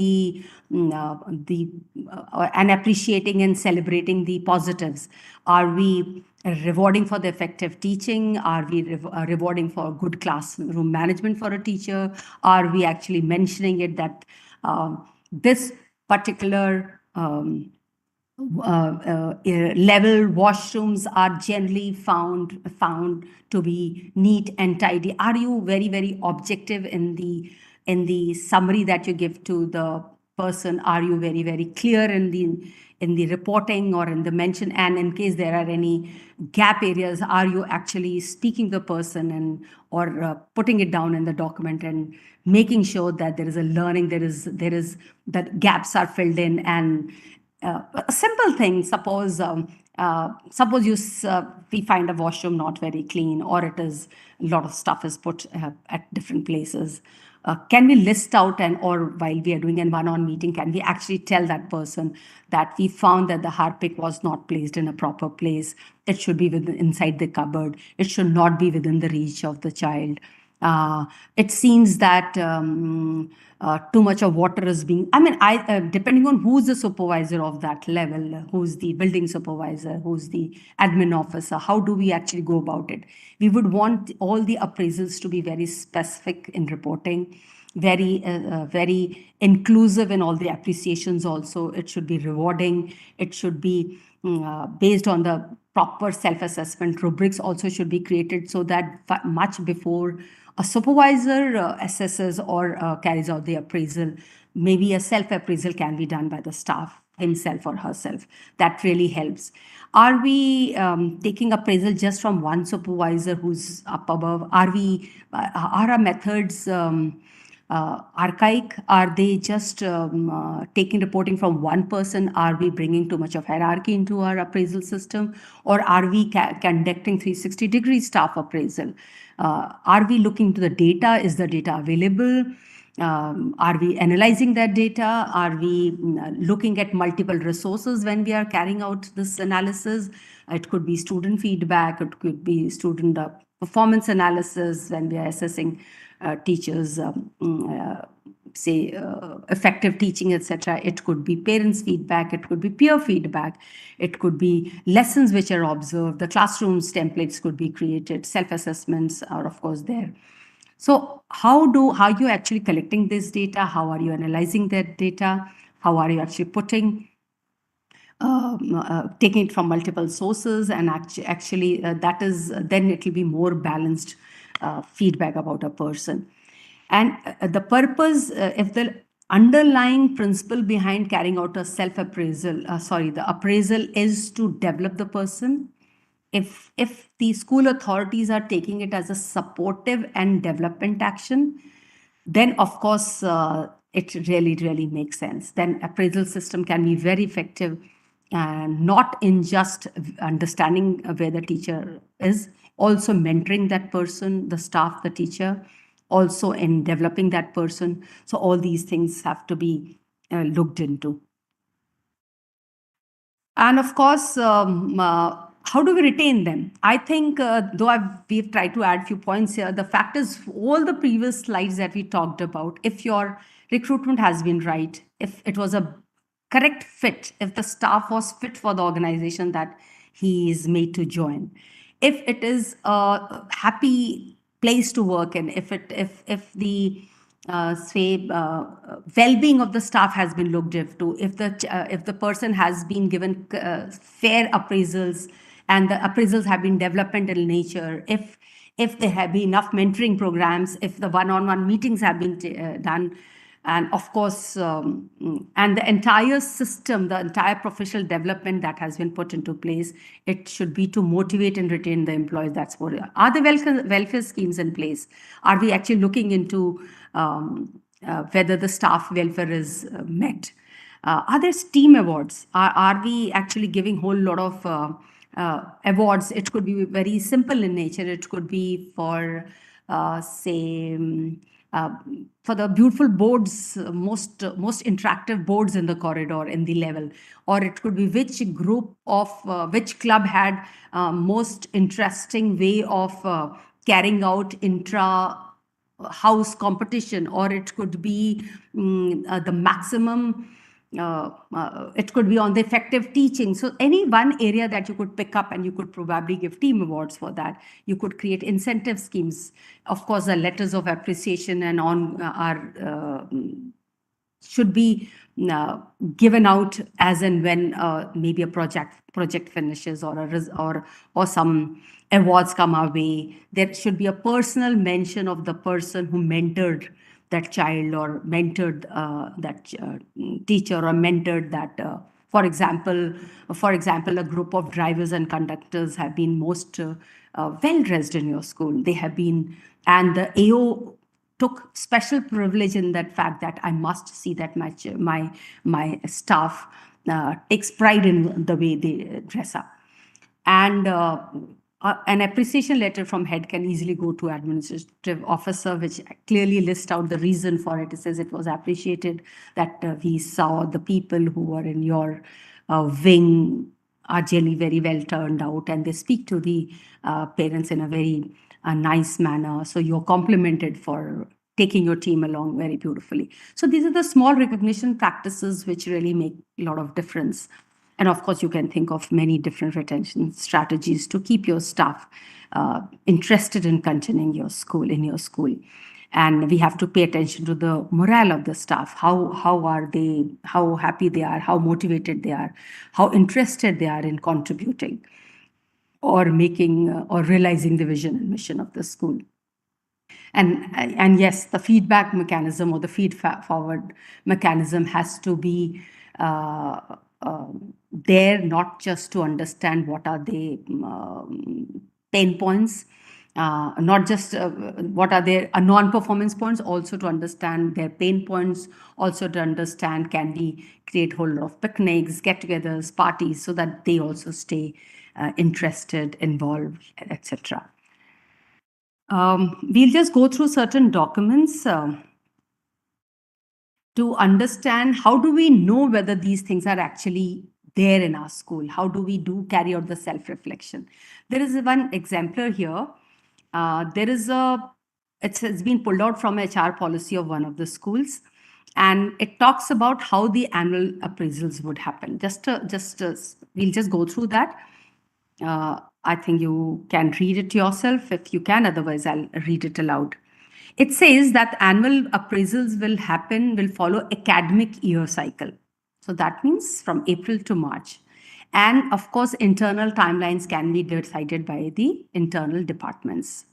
Speaker 4: and appreciating and celebrating the positives? Are we rewarding for the effective teaching? Are we rewarding for good classroom management for a teacher? Are we actually mentioning it that this particular level washrooms are generally found to be neat and tidy? Are you very, very objective in the summary that you give to the person? Are you very, very clear in the reporting or in the mention? And in case there are any gap areas, are you actually speaking to the person or putting it down in the document and making sure that there is a learning, that gaps are filled in? And a simple thing, suppose we find a washroom not very clean, or it is a lot of stuff is put at different places. Can we list out or while we are doing a one-on meeting, can we actually tell that person that we found that the Harpic was not placed in a proper place? It should be inside the cupboard. It should not be within the reach of the child. It seems that too much of water is being, depending on who's the supervisor of that level, who's the building supervisor, who's the admin officer, how do we actually go about it? We would want all the appraisals to be very specific in reporting, very inclusive in all the appreciations also. It should be rewarding. It should be based on the proper self-assessment rubrics also should be created, so that much before a supervisor assesses or carries out the appraisal, maybe a self-appraisal can be done by the staff himself or herself. That really helps. Are we taking appraisal just from one supervisor who's up above? Are our methods archaic? Are they just taking reporting from one person? Are we bringing too much of hierarchy into our appraisal system? Or are we conducting 360-degree staff appraisal? Are we looking to the data? Is the data available? Are we analyzing that data? Are we looking at multiple resources when we are carrying out this analysis? It could be student feedback, it could be student performance analysis when we are assessing teachers, effective teaching, etc. It could be parents' feedback, it could be peer feedback, it could be lessons which are observed, the classrooms templates could be created, self-assessments are of course there. So how are you actually collecting this data? How are you analyzing that data? How are you actually taking it from multiple sources, and actually that is then it will be more balanced feedback about a person. And the purpose, if the underlying principle behind carrying out a self-appraisal, the appraisal is to develop the person. If the school authorities are taking it as a supportive and development action, then of course it really makes sense. Then appraisal system can be very effective, and not in just understanding where the teacher is, also mentoring that person, the staff, the teacher, also in developing that person. So all these things have to be looked into. And of course, how do we retain them? I think, we've tried to add a few points here, the fact is, all the previous slides that we talked about, if your recruitment has been right, if it was a correct fit, if the staff was fit for the organization that he is made to join, if it is a happy place to work in, if the well-being of the staff has been looked into, if the person has been given fair appraisals, and the appraisals have been developmental in nature, if there have been enough mentoring programs, if the one-on-one meetings have been done, and of course, and the entire system, the entire professional development that has been put into place, it should be to motivate and retain the employees. That's what. Are the welfare schemes in place? Are we actually looking into whether the staff welfare is met? Are there STEAM awards? Are we actually giving whole lot of awards? It could be very simple in nature. It could be for, for the beautiful boards, most interactive boards in the corridor, in the level, or it could be which group of which club had most interesting way of carrying out intra-house competition, or it could be the maximum. It could be on the effective teaching. So any one area that you could pick up, and you could probably give team awards for that. You could create incentive schemes. Of course, the letters of appreciation and on should be given out as and when maybe a project finishes, or some awards come our way. There should be a personal mention of the person who mentored that child, or mentored that teacher, or mentored that. For example, a group of drivers and conductors have been most well-dressed in your school. They have been, and the AO took special privilege in that fact that I must see that my staff takes pride in the way they dress up. And an appreciation letter from head can easily go to administrative officer, which clearly lists out the reason for it. It says it was appreciated that we saw the people who were in your wing are generally very well turned out, and they speak to the parents in a very nice manner. So you're complimented for taking your team along very beautifully. So these are the small recognition practices which really make a lot of difference. And of course, you can think of many different retention strategies to keep your staff interested in continuing in your school. And we have to pay attention to the morale of the staff. How are they, how happy they are, how motivated they are, how interested they are in contributing or making or realizing the vision and mission of the school. And yes, the feedback mechanism or the feed forward mechanism has to be there, not just to understand what are the pain points, not just what are their non-performance points, also to understand their pain points, also to understand can we create whole lot of picnics, get-togethers, parties, so that they also stay interested, involved, etc. We'll just go through certain documents to understand how do we know whether these things are actually there in our school. How do we carry out the self-reflection? There is one exemplar here. It's been pulled out from HR policy of one of the schools, and it talks about how the annual appraisals would happen. We'll just go through that. I think you can read it yourself if you can, otherwise I'll read it aloud. It says that annual appraisals will follow academic year cycle. So that means from April to March. And of course, internal timelines can be decided by the internal departments.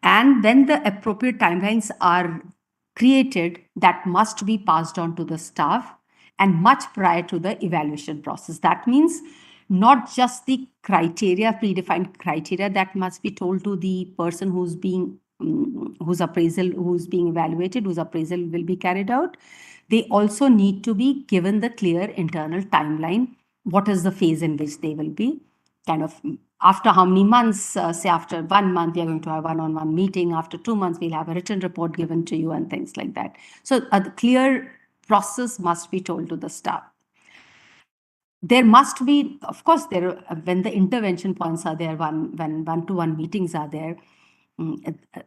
Speaker 4: And when the appropriate timelines are created, that must be passed on to the staff and much prior to the evaluation process. That means not just the criteria, predefined criteria that must be told to the person who's being evaluated, whose appraisal will be carried out. They also need to be given the clear internal timeline. What is the phase in which they will be kind of after how many months, say after 1 month, we are going to have one-on-one meeting. After 2 months, we'll have a written report given to you and things like that. So a clear process must be told to the staff. There must be, of course, when the intervention points are there, when one-to-one meetings are there,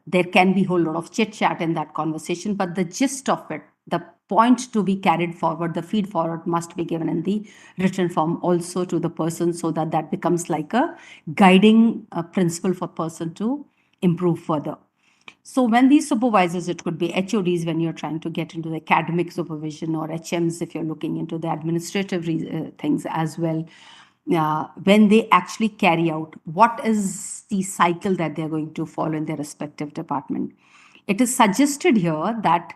Speaker 4: there can be a whole lot of chit-chat in that conversation, but the gist of it, the point to be carried forward, the feed forward must be given in the written form also to the person, so that that becomes like a guiding principle for person to improve further. So when these supervisors, it could be HODs when you're trying to get into the academic supervision, or HMs if you're looking into the administrative things as well, when they actually carry out, what is the cycle that they're going to follow in their respective department. It is suggested here that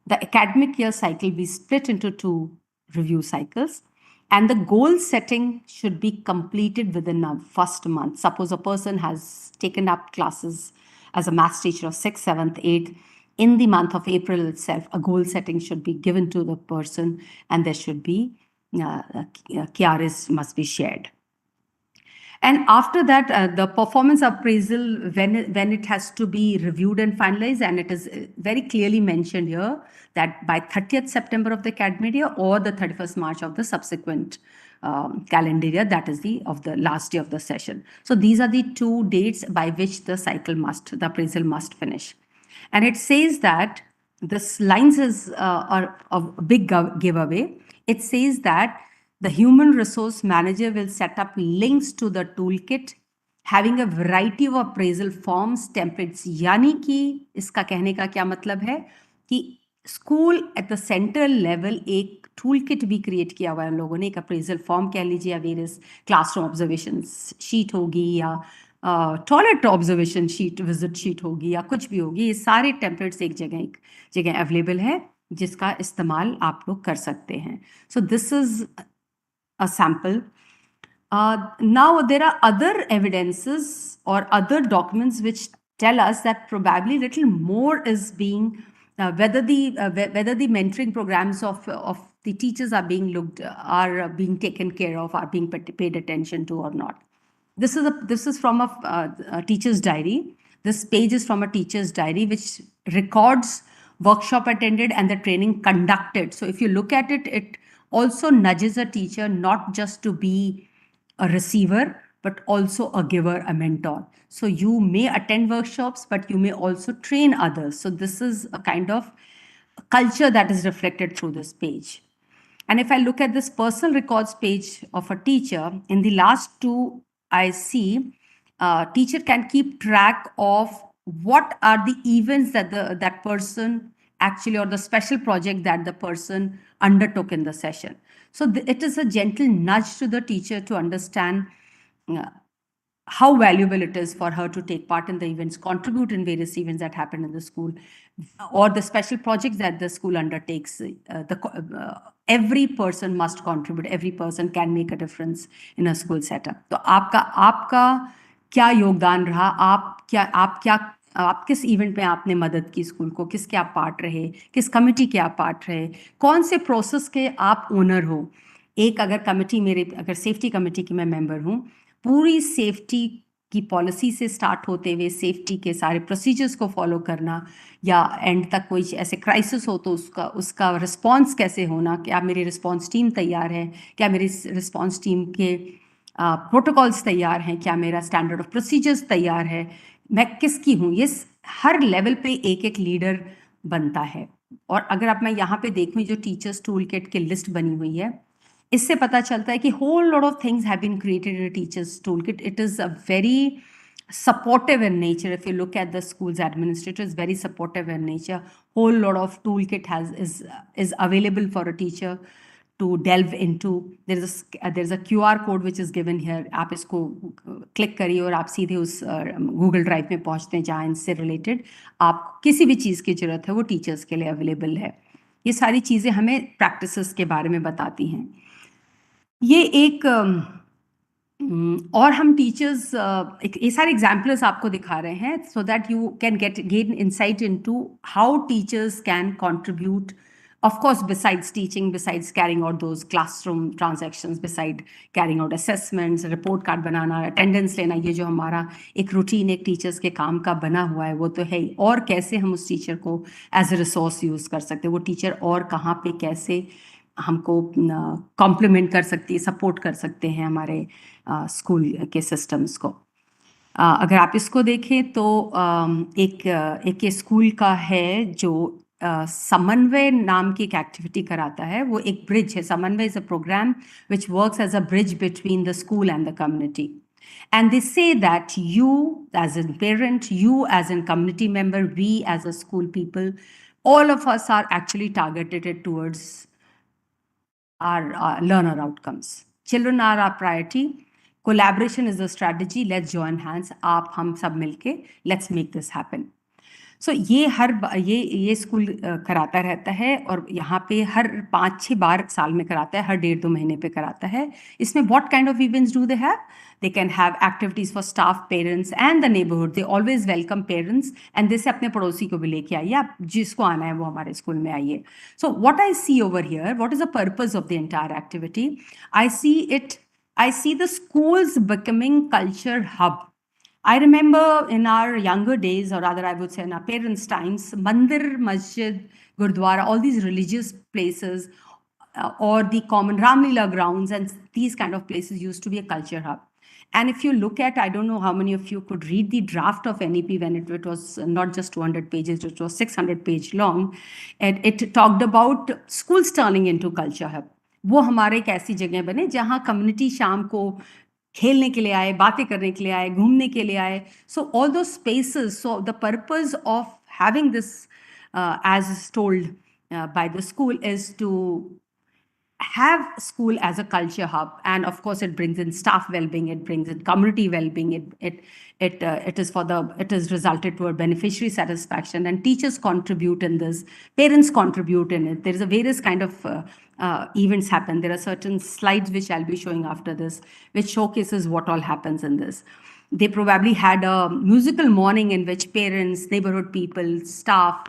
Speaker 4: the academic year cycle be split into 2 review cycles, and the goal setting should be completed within the first month. Suppose a person has taken up classes as a maths teacher of 6th, 7th, 8th. In the month of April itself, a goal setting should be given to the person, and there should be KRS must be shared. And after that, the performance appraisal, when it has to be reviewed and finalized, and it is very clearly mentioned here that by 30th September of the academic year or the 31st March of the subsequent calendar year, that is the last day of the session. So these are the 2 dates by which the appraisal must finish. And it says that this lines are a big giveaway. It says that the human resource manager will set up links to the toolkit having a variety of appraisal forms, templates. यानी कि इसका कहने का क्या मतलब है कि school at the centre level एक टूल किट भी क्रिएट किया हुआ है हम लोगों ने. एक अप्रेजल फॉर्म कह लीजिए, या वेरियस क्लासरूम ऑब्जर्वेशन शीट होगी, या toilet observation sheet, visit sheet होगी, या कुछ भी होगी. ये सारे टेम्पलेट्स एक जगह अवेलेबल है जिसका इस्तेमाल आप लोग कर सकते हैं. So this is a sample. Now there are other evidences or other documents which tell us that probably little more is being whether the mentoring programs of the teachers are being taken care of, are being paid attention to or not. This is from a teacher's diary. This page is from a teacher's diary which records workshop attended and the training conducted. So if you look at it, it also nudges a teacher not just to be a receiver, but also a giver, a mentor. So you may attend workshops, but you may also train others. So this is a kind of culture that is reflected through this page. And if I look at this personal records page of a teacher, in the last 2, I see teacher can keep track of what are the events that that person actually, or the special project that the person undertook in the session. So it is a gentle nudge to the teacher to understand how valuable it is for her to take part in the events, contribute in various events that happen in the school, or the special projects that the school undertakes. Every person must contribute. Every person can make a difference in a school setup. तो आपका क्या योगदान रहा? आप किस event में आपने मदद की स्कूल को? किसके आप पार्ट रहे? किस कमिटी के आप पार्ट रहे? कौन से प्रोसेस के आप ओनर हो? एक अगर कमिटी अगर सेफ्टी कमिटी की मैं मेंबर हूँ, पूरी सेफ्टी की पॉलिसी से स्टार्ट होते हुए सेफ्टी के सारे प्रोसीजर्स को फॉलो करना, या एंड तक कोई ऐसे क्राइसिस हो तो उसका रिस्पॉन्स कैसे होना, क्या मेरी रिस्पॉन्स टीम तैयार है, क्या मेरी रिस्पॉन्स टीम के प्रोटोकॉल्स तैयार हैं, क्या मेरा स्टैंडर्ड ऑफ प्रोसीजर्स तैयार है, मैं किसकी हूँ, ये हर लेवल पे एक एक लीडर बनता है. और अगर आप मैं यहाँ पे देखूँ जो टीचर्स टूल किट की लिस्ट बनी हुई है, इससे पता चलता है कि whole lot of things have been created in a teacher's toolkit. It is a very supportive in nature. If you look at the school's administrator, it's very supportive in nature. Whole lot of toolkit is available for a teacher to delve into. There's a QR code which is given here. आप इसको click करिए और आप सीधे उस Google drive में पहुंचते हैं जहाँ इनसे रिलेटेड आप किसी भी चीज़ की जरूरत है वो टीचर्स के लिए अवेलेबल है. ये सारी चीज़ें हमें प्रैक्टिसेस के बारे में बताती हैं. ये एक और हम टीचर्स ये सारे एग्जाम्पल्स आपको दिखा रहे हैं so that you can gain insight into how teachers can contribute. Of course, besides teaching, besides carrying out those classroom transactions, beside carrying out assessments, report card banana, attendance लेना, ये जो हमारा एक रूटीन एक टीचर्स के काम का बना हुआ है वो तो है ही. और कैसे हम उस टीचर को एज ए रिसोर्स यूज़ कर सकते हैं, वो टीचर और कहाँ पे कैसे हमको कॉम्प्लीमेंट कर सकती है, सपोर्ट कर सकते हैं हमारे स्कूल के सिस्टम्स को. अगर आप इसको देखें तो एक स्कूल का है जो समन्वय नाम की एक एक्टिविटी कराता है. वो एक ब्रिज है. Samanvay is a program which works as a bridge between the school and the community. And they say that you as a parent, you as a community member, we as a school people, all of us are actually targeted towards our learner outcomes. Children are our priority. Collaboration is the strategy. Let's join hands. आप हम सब मिलके let's make this happen. So ये school कराता रहता है और यहाँ पे हर 5-6 बार साल में कराता है, हर 1.5-2 महीने पे कराता है. इसमें what kind of events do they have? They can have activities for staff, parents and the neighborhood. They always welcome parents and they से अपने पड़ोसी को भी लेके आइए, आप जिसको आना है वो हमारे स्कूल में आइए. So what I see over here, what is the purpose of the entire activity? I see the schools becoming culture hub. I remember in our younger days, or rather I would say in our parents' times, mandir, masjid, gurdwara, all these religious places or the common Ramlila grounds and these kind of places used to be a culture hub. And if you look at, I don't know how many of you could read the draft of NEP when it was not just 200 pages, it was 600 page long. And it talked about schools turning into culture hub. वो हमारे एक ऐसी जगह बने जहाँ community शाम को खेलने के लिए आए, बातें करने के लिए आए, घूमने के लिए आए. So all those spaces, so the purpose of having this as told by the school is to have school as a culture hub, and of course it brings in staff well-being, it brings in community well-being, it is resulted toward beneficiary satisfaction, and teachers contribute in this, parents contribute in it. There is a various kind of events happen. There are certain slides which I'll be showing after this which showcases what all happens in this. They probably had a musical morning in which parents, neighborhood people, staff,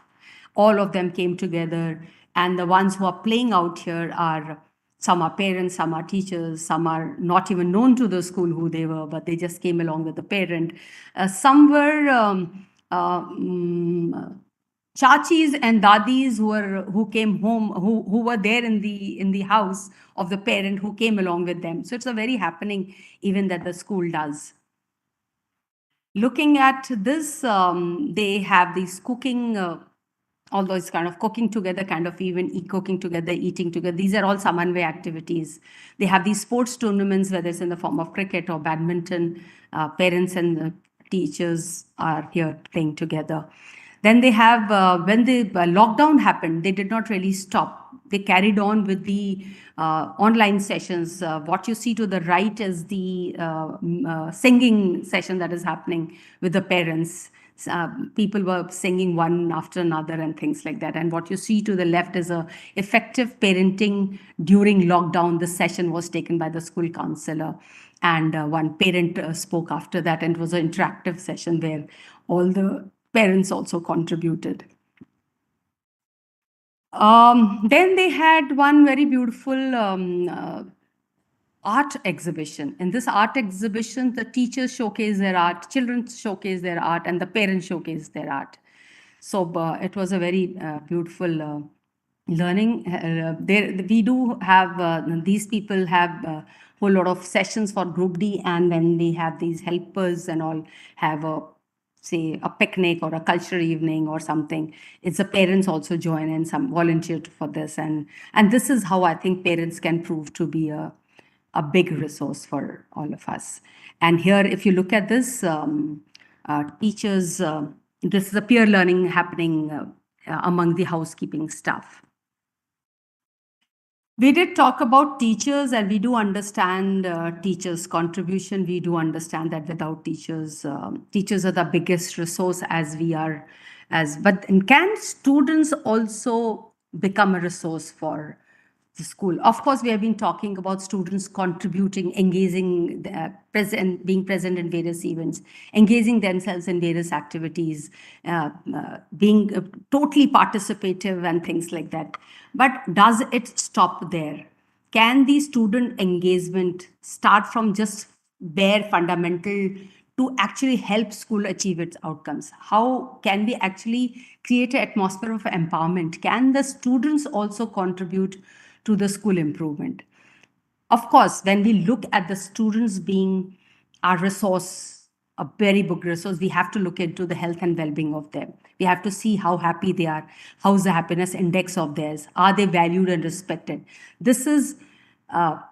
Speaker 4: all of them came together. And the ones who are playing out here are, some are parents, some are teachers, some are not even known to the school who they were, but they just came along with the parent. Some were chachis and dadis who came home, who were there in the house of the parent who came along with them. So it's a very happening event that the school does. Looking at this, they have these cooking, all those kind of cooking together kind of event, cooking together, eating together. These are all Samanvay activities. They have these sports tournaments, whether it's in the form of cricket or badminton. Parents and teachers are here playing together. Then they have, when the lockdown happened, they did not really stop. They carried on with the online sessions. What you see to the right is the singing session that is happening with the parents. People were singing one after another and things like that. And what you see to the left is a effective parenting during lockdown. The session was taken by the school counselor, and one parent spoke after that, and it was an interactive session where all the parents also contributed. Then they had one very beautiful art exhibition. In this art exhibition, the teachers showcase their art, children showcase their art, and the parents showcase their art. So it was a very beautiful learning. We do have, these people have a whole lot of sessions for Group D, and then we have these helpers and all have say a picnic or a cultural evening or something. It's the parents also join in, some volunteer for this, and this is how I think parents can prove to be a big resource for all of us. And here, if you look at this, teachers, this is a peer learning happening among the housekeeping staff. We did talk about teachers, and we do understand teachers' contribution. We do understand that without teachers, teachers are the biggest resource as we are. But can students also become a resource for the school? Of course, we have been talking about students contributing, engaging, being present in various events, engaging themselves in various activities, being totally participative and things like that. But does it stop there? Can the student engagement start from just bare fundamental to actually help school achieve its outcomes? How can we actually create an atmosphere of empowerment? Can the students also contribute to the school improvement? Of course, when we look at the students being our resource, a very big resource, we have to look into the health and well-being of them. We have to see how happy they are. How's the happiness index of theirs? Are they valued and respected? This is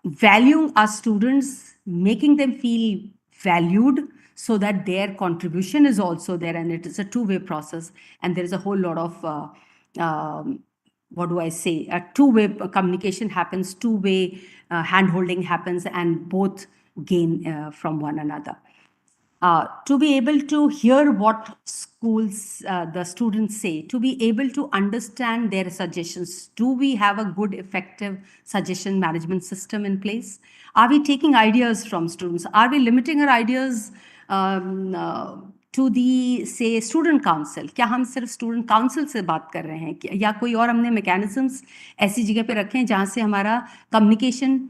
Speaker 4: valuing our students, making them feel valued so that their contribution is also there, and it is a two-way process. And there is a whole lot of what do I say? A two-way communication happens, two-way hand-holding happens, and both gain from one another. To be able to hear what schools, the students say, to be able to understand their suggestions. Do we have a good, effective suggestion management system in place? Are we taking ideas from students? Are we limiting our ideas to the say student council? क्या हम सिर्फ student council से बात कर रहे हैं, या कोई और हमने mechanisms ऐसी जगह पे रखे हैं जहाँ से हमारा communication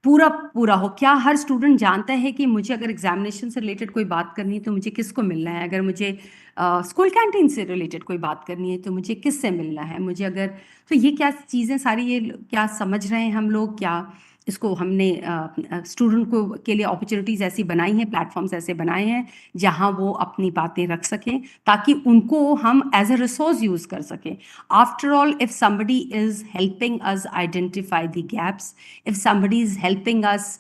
Speaker 4: पूरा हो? क्या हर स्टूडेंट जानता है कि मुझे अगर एग्जामिनेशन से रिलेटेड कोई बात करनी है तो मुझे किसको मिलना है? अगर मुझे स्कूल कैंटीन से रिलेटेड कोई बात करनी है तो मुझे किससे मिलना है? मुझे अगर तो ये क्या चीज़ें सारी ये क्या समझ रहे हैं हम लोग? क्या इसको हमने स्टूडेंट को के लिए अपॉर्चुनिटीज़ ऐसी बनाई हैं, प्लेटफॉर्म्स ऐसे बनाए हैं जहां वो अपनी बातें रख सकें ताकि उनको हम एज अ रिसोर्स यूज़ कर सकें. After all, if somebody is helping us identify the gaps, if somebody is helping us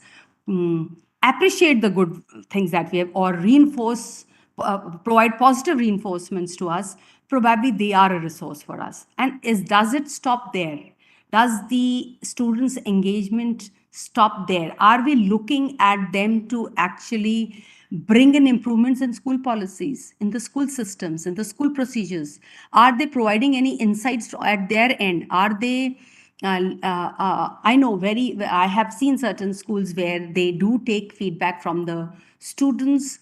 Speaker 4: appreciate the good things that we have or reinforce, provide positive reinforcements to us, probably they are a resource for us. And does it stop there? Does the students' engagement stop there? Are we looking at them to actually bring in improvements in school policies, in the school systems, in the school procedures? Are they providing any insights at their end? Are they I know I have seen certain schools where they do take feedback from the students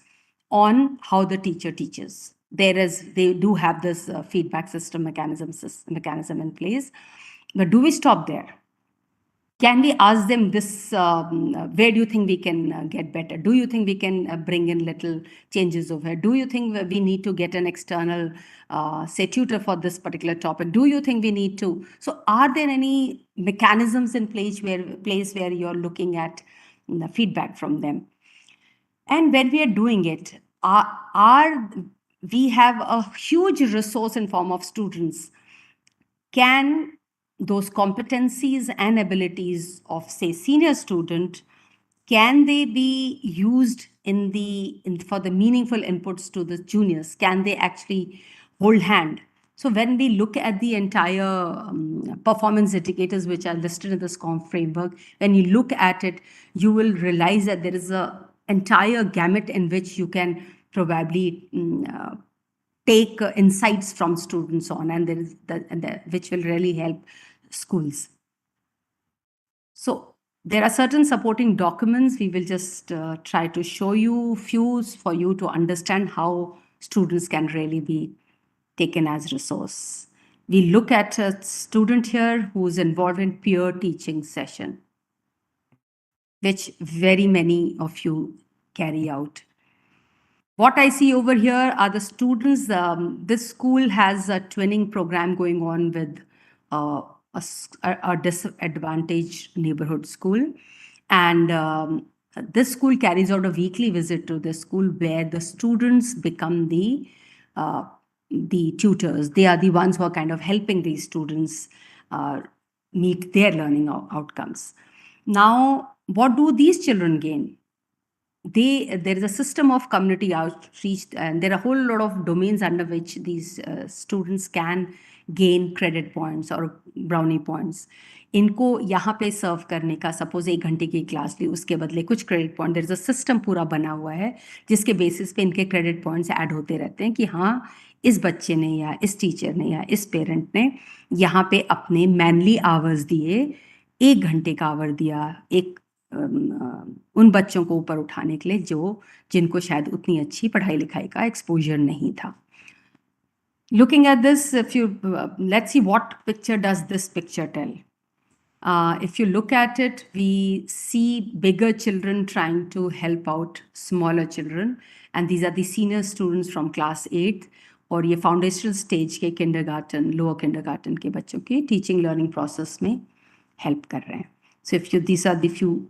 Speaker 4: on how the teacher teaches. They do have this feedback system mechanism in place. But do we stop there? Can we ask them this, where do you think we can get better? Do you think we can bring in little changes over here? Do you think we need to get an external, say, tutor for this particular topic? Do you think we need to? So are there any mechanisms in place where you're looking at the feedback from them? And when we are doing it, we have a huge resource in form of students. Can those competencies and abilities of, say, senior student can they be used for the meaningful inputs to the juniors? Can they actually hold hand? So when we look at the entire performance indicators which are listed in the SCOAAF framework, when you look at it, you will realize that there is a entire gamut in which you can probably take insights from students on, and there is which will really help schools. So there are certain supporting documents. We will just try to show you few for you to understand how students can really be taken as resource. We look at a student here who is involved in peer teaching session, which very many of you carry out. What I see over here are the students. This school has a twinning program going on with a disadvantaged neighborhood school. And this school carries out a weekly visit to the school where the students become the tutors. They are the ones who are kind of helping these students meet their learning outcomes. Now, what do these children gain? There is a system of community outreach, and there are a whole lot of domains under which these students can gain credit points or brownie points. इनको यहाँ पे सर्व करने का, suppose 1 घंटे की class ली, उसके बदले कुछ credit point, there is a system पूरा बना हुआ है जिसके बेसिस पे इनके क्रेडिट पॉइंट्स ऐड होते रहते हैं कि हाँ, इस बच्चे ने या इस टीचर ने या इस पेरेंट ने यहाँ पे अपने मैनली आवर्स दिए, 1 घंटे का आवर दिया एक उन बच्चों को ऊपर उठाने के लिए जिनको शायद उतनी अच्छी पढ़ाई लिखाई का एक्सपोजर नहीं था. Looking at this, if you let's see what picture does this picture tell. If you look at it, we see bigger children trying to help out smaller children, and these are the senior students from class 8th, और ये foundational stage के kindergarten, lower kindergarten के बच्चों के teaching learning process में help कर रहे हैं. So if you, these are the few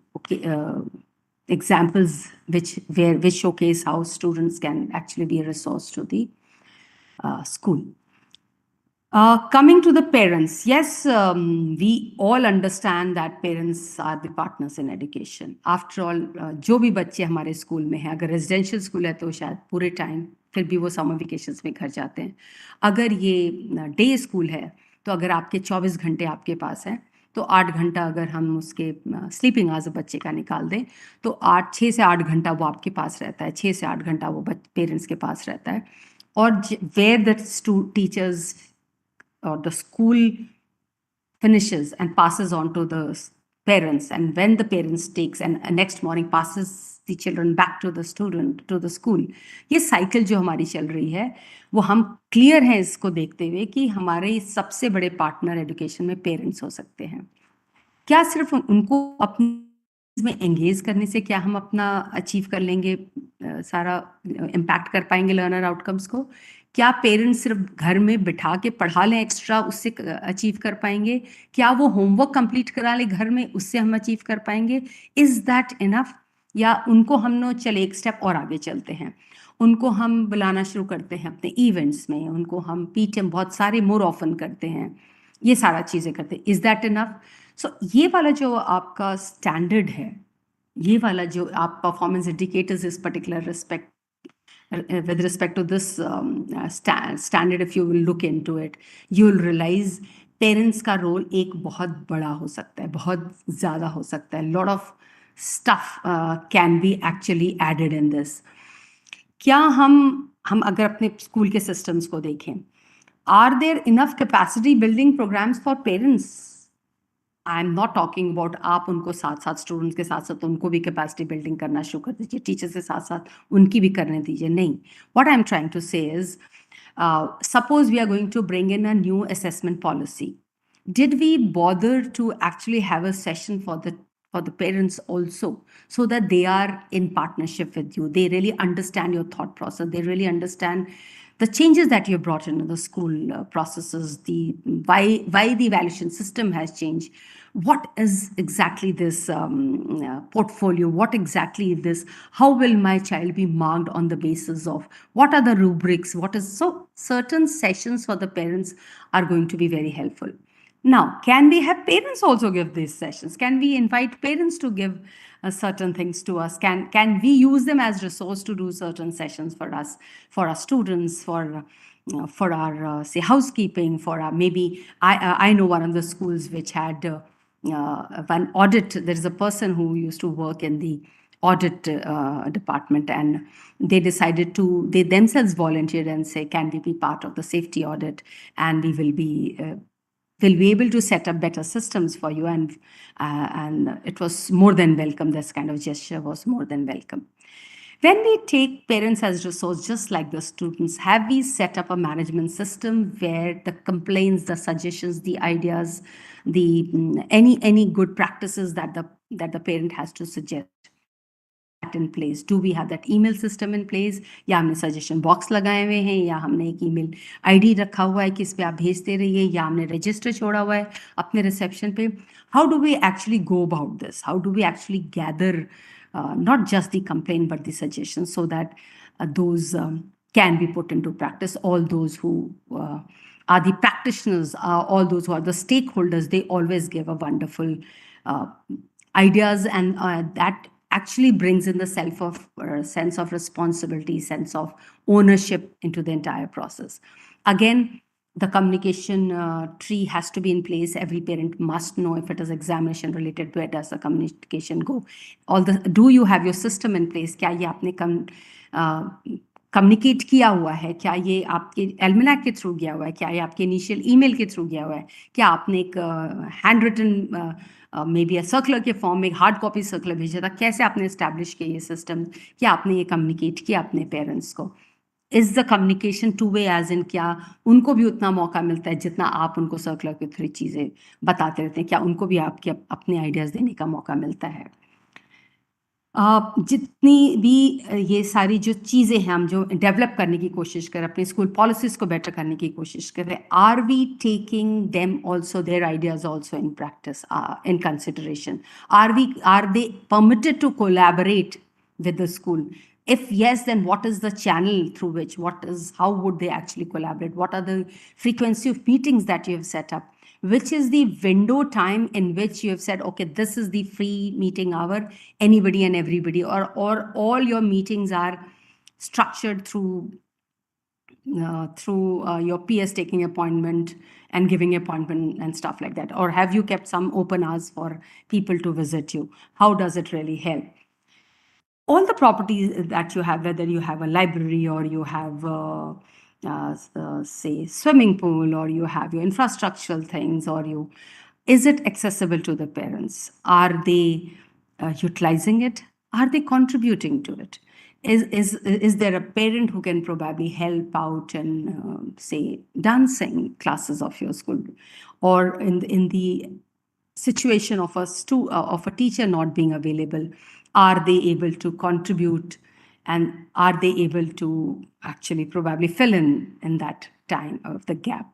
Speaker 4: examples which showcase how students can actually be a resource to the school. Coming to the parents, yes, we all understand that parents are the partners in education. After all, जो भी बच्चे हमारे school में हैं, अगर residential school है तो शायद पूरे टाइम, फिर भी वो समर वेकेशंस में घर जाते हैं. अगर ये डे स्कूल है तो अगर आपके 24 घंटे आपके पास हैं तो 8 घंटा अगर हम उसके स्लीपिंग आवर्स बच्चे का निकाल दें तो 6 से 8 घंटा वो आपके पास रहता है, 6 से 8 घंटा वो पेरेंट्स के पास रहता है. और where the teachers or the school finishes and passes on to the parents, and when the parents takes and next morning passes the children back to the school, ये साइकिल जो हमारी चल रही है वो हम क्लियर है इसको देखते हुए कि हमारे सबसे बड़े पार्टनर एजुकेशन में पेरेंट्स हो सकते हैं. क्या सिर्फ उनको अपने में एंगेज करने से क्या हम अपना अचीव कर लेंगे, सारा इम्पैक्ट कर पाएंगे लर्नर आउटकम्स को? क्या पेरेंट्स सिर्फ घर में बिठा के पढ़ा लें एक्स्ट्रा, उससे अचीव कर पाएंगे? क्या वो होमवर्क कंप्लीट करा ले घर में, उससे हम अचीव कर पाएंगे? Is that enough? या उनको हम चले एक स्टेप और आगे चलते हैं, उनको हम बुलाना शुरू करते हैं अपने इवेंट्स में, उनको हम पीटीएम बहुत सारे मोर ऑफन करते हैं, ये सारा चीज़ें करते हैं. Is that enough? सो ये वाला जो आपका स्टैंडर्ड है, ये वाला जो आप परफॉर्मेंस इंडिकेटर्स इस particular respect with respect to this standard, if you will look into it, you will realize parents का रोल एक बहुत बड़ा हो सकता है, बहुत ज़्यादा हो सकता है. lot of stuff can be actually added in this. क्या हम अगर अपने स्कूल के सिस्टम्स को देखें, are there enough capacity building programs for parents? I am not talking about आप उनको साथ स्टूडेंट्स के साथ उनको भी कैपेसिटी बिल्डिंग करना शुरू कर दीजिए, टीचर्स के साथ उनकी भी करने दीजिए. नहीं, what I am trying to say is, suppose we are going to bring in a new assessment policy. Did we bother to actually have a session for the parents also, so that they are in partnership with you, they really understand your thought process, they really understand the changes that you brought into the school processes, why the evaluation system has changed, what is exactly this portfolio, what exactly this, how will my child be marked on the basis of, what are the rubrics, what is, so certain sessions for the parents are going to be very helpful. Now, can we have parents also give these sessions? Can we invite parents to give certain things to us? Can we use them as resource to do certain sessions for us, for our students, for our say housekeeping, for our maybe I know one of the schools which had one audit. There is a person who used to work in the audit department, and they decided to, they themselves volunteered and say, can we be part of the safety audit, and we will be able to set up better systems for you. And it was more than welcome. This kind of gesture was more than welcome. When we take parents as resource, just like the students, have we set up a management system where the complaints, the suggestions, the ideas, the any good practices that the parent has to suggest in place? Do we have that email system in place? या हमने suggestion box लगाए हुए हैं, या हमने एक email ID रखा हुआ है कि इस पे आप भेजते रहिए, या हमने register छोड़ा हुआ है अपने reception पे? How do we actually go about this? How do we actually gather not just the complaint but the suggestions, so that those can be put into practice? All those who are the practitioners, all those who are the stakeholders, they always give a wonderful ideas, and that actually brings in the sense of responsibility, sense of ownership into the entire process. Again, the communication tree has to be in place. Every parent must know if it is examination related, where does the communication go? Do you have your system in place? क्या ये आपने communicate किया हुआ है? क्या ये आपके एल्मनाक के थ्रू गया हुआ है? क्या ये आपके इनिशियल ईमेल के थ्रू गया हुआ है? क्या आपने एक handwritten maybe circular के फॉर्म में हार्ड कॉपी सर्कुलर भेजा था? कैसे आपने इस्टेब्लिश किया ये सिस्टम? क्या आपने ये कम्युनिकेट किया अपने पेरेंट्स को? Is the communication two way, as in क्या उनको भी उतना मौका मिलता है जितना आप उनको सर्कुलर के थ्रू चीज़ें बताते रहते हैं? क्या उनको भी आपके अपने आइडियाज़ देने का मौका मिलता है? जितनी भी ये सारी जो चीज़ें हैं हम जो डेवलप करने की कोशिश करें, अपने स्कूल पॉलिसीज़ को बेटर करने की कोशिश करें, are we taking them also, their ideas also in practice, in consideration? Are they permitted to collaborate with the school? If yes, then what is the channel through which, how would they actually collaborate? What are the frequency of meetings that you have set up? Which is the window time in which you have said, okay, this is the free meeting hour, anybody and everybody, or all your meetings are structured through your PS taking appointment and giving appointment and stuff like that? Or have you kept some open hours for people to visit you? How does it really help? All the properties that you have, whether you have a library or you have, say, swimming pool, or you have your infrastructural things, or is it accessible to the parents? Are they utilizing it? Are they contributing to it? Is there a parent who can probably help out in, say, dancing classes of your school, or in the situation of a teacher not being available? Are they able to contribute, and are they able to actually probably fill in that time of the gap?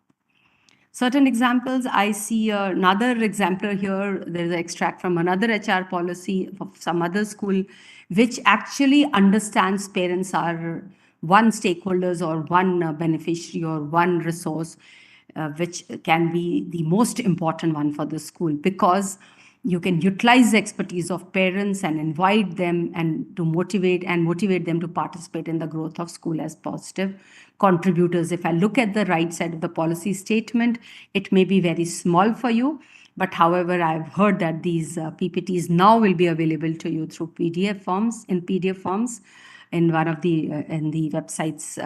Speaker 4: Certain examples, I see another example here. There's an extract from another HR policy of some other school, which actually understands parents are one stakeholders or one beneficiary or one resource, which can be the most important one for the school, because you can utilize the expertise of parents and invite them and to motivate them to participate in the growth of school as positive contributors. If I look at the right side of the policy statement, it may be very small for you, but however, I've heard that these PPTs now will be available to you through PDF forms, in one of the in the websites.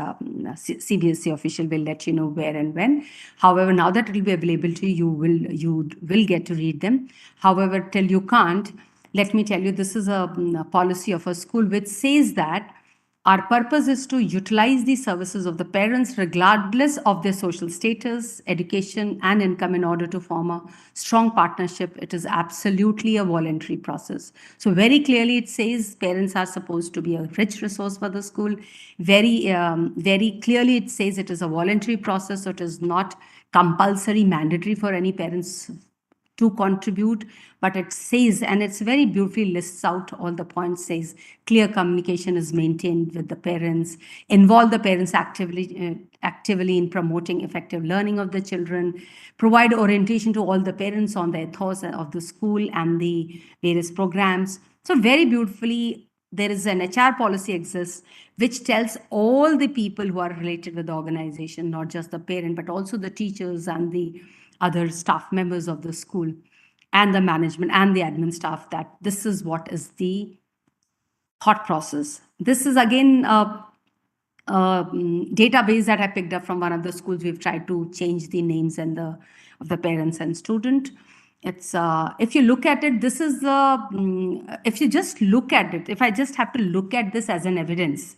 Speaker 4: CBSE official will let you know where and when. However, now that it will be available to you, you will get to read them. However, till you can't, let me tell you, this is a policy of a school which says that our purpose is to utilize the services of the parents regardless of their social status, education, and income in order to form a strong partnership. It is absolutely a voluntary process. So very clearly it says parents are supposed to be a rich resource for the school. Very clearly it says it is a voluntary process, so it is not compulsory, mandatory for any parents to contribute, but it says, and it's very beautifully lists out all the points, says clear communication is maintained with the parents, involve the parents actively in promoting effective learning of the children, provide orientation to all the parents on the ethos of the school and the various programs. So very beautifully, there is an HR policy exists which tells all the people who are related with the organization, not just the parent, but also the teachers and the other staff members of the school and the management and the admin staff, that this is what is the thought process. This is again a database that I picked up from one of the schools. We've tried to change the names and of the parents and student. It's if you look at it, this is the if you just look at it, if I just have to look at this as an evidence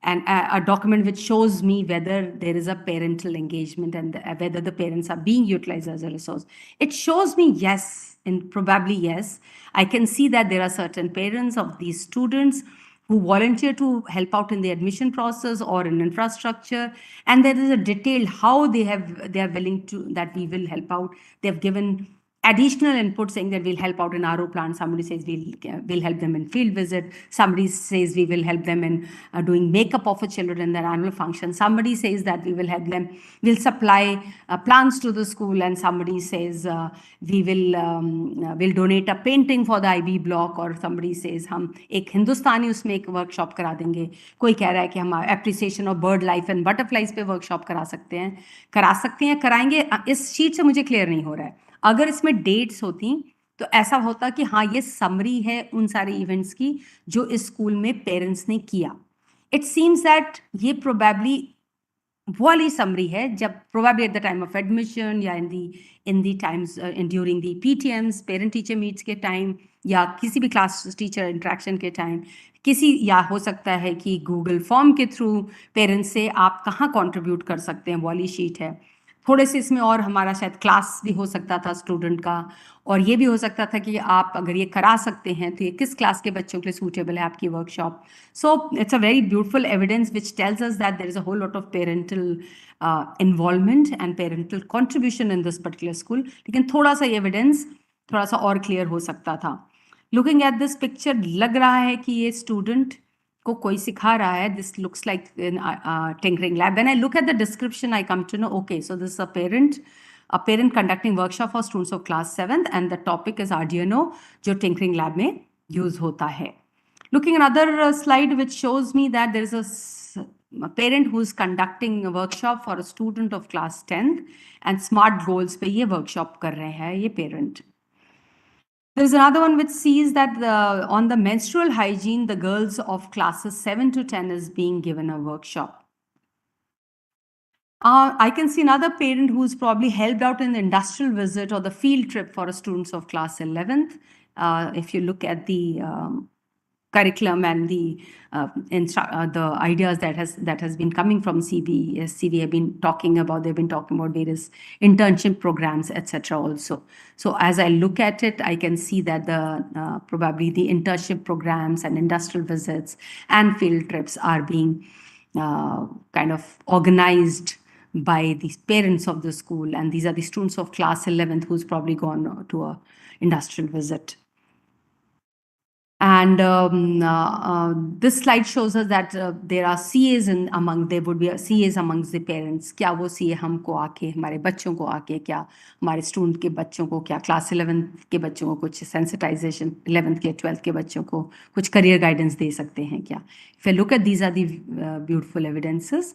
Speaker 4: and a document which shows me whether there is a parental engagement and whether the parents are being utilized as a resource, it shows me yes, and probably yes. I can see that there are certain parents of these students who volunteer to help out in the admission process or in infrastructure, and there is a detail how they are willing to, that we will help out. They have given additional input saying that we'll help out in RO plant. Somebody says we'll help them in field visit. Somebody says we will help them in doing makeup of a children in their annual function. Somebody says that we will help them, we'll supply plants to the school, and somebody says we will donate a painting for the IB block, or somebody says हम एक हिंदुस्तानी उसमें एक workshop करा देंगे. कोई कह रहा है कि हम appreciation of bird life and butterflies पे वर्कशॉप करा सकते हैं, कराएंगे. इस शीट से मुझे क्लियर नहीं हो रहा है. अगर इसमें डेट्स होती तो ऐसा होता कि हाँ, ये समरी है उन सारे इवेंट्स की जो इस स्कूल में पेरेंट्स ने किया. इट सीम्स दैट ये प्रोबेबली वो वाली समरी है जब probably at the time of admission या in the times during the PTMs, parent teacher meets के टाइम, या किसी भी क्लास टीचर इंटरेक्शन के टाइम, या हो सकता है कि गूगल फॉर्म के थ्रू पेरेंट्स से आप कहाँ कंट्रीब्यूट कर सकते हैं, वो वाली शीट है. थोड़े से इसमें और हमारा शायद क्लास भी हो सकता था स्टूडेंट का, और ये भी हो सकता था कि आप अगर ये करा सकते हैं तो ये किस क्लास के बच्चों के लिए सूटेबल है आपकी workshop. So it's a very beautiful evidence which tells us that there is a whole lot of parental involvement and parental contribution in this particular school. लेकिन थोड़ा सा एविडेंस थोड़ा सा और क्लियर हो सकता था. लुकिंग एट दिस पिक्चर, लग रहा है कि ये स्टूडेंट को कोई सिखा रहा है. This looks like tinkering lab. When I look at the description, I come to know, okay, so this is a parent conducting workshop for students of class 7th, and the topic is Arduino, जो tinkering lab में use होता है. Looking another slide which shows me that there is a parent who is conducting a workshop for a student of class 10th, and smart goals पे ये workshop कर रहे हैं ये parent. There's another one which sees that on the menstrual hygiene, the girls of classes 7 to 10 is being given a workshop. I can see another parent who's probably helped out in the industrial visit or the field trip for students of class 11th. If you look at the curriculum and the ideas that has been coming from CV have been talking about. They've been talking about various internship programs, etc. Also, so as I look at it, I can see that the probably the internship programs and industrial visits and field trips are being kind of organized by these parents of the school, and these are the students of class 11th who's probably gone to a industrial visit. And this slide shows us that there are CAs there would be CAs amongst the parents. क्या वो CA हमको आके, हमारे बच्चों को आके, क्या हमारे स्टूडेंट के बच्चों को, क्या क्लास 11th के बच्चों को कुछ सेंसिटाइजेशन, 11th के 12th के बच्चों को कुछ करियर गाइडेंस दे सकते हैं क्या? If you look at these are the beautiful evidences.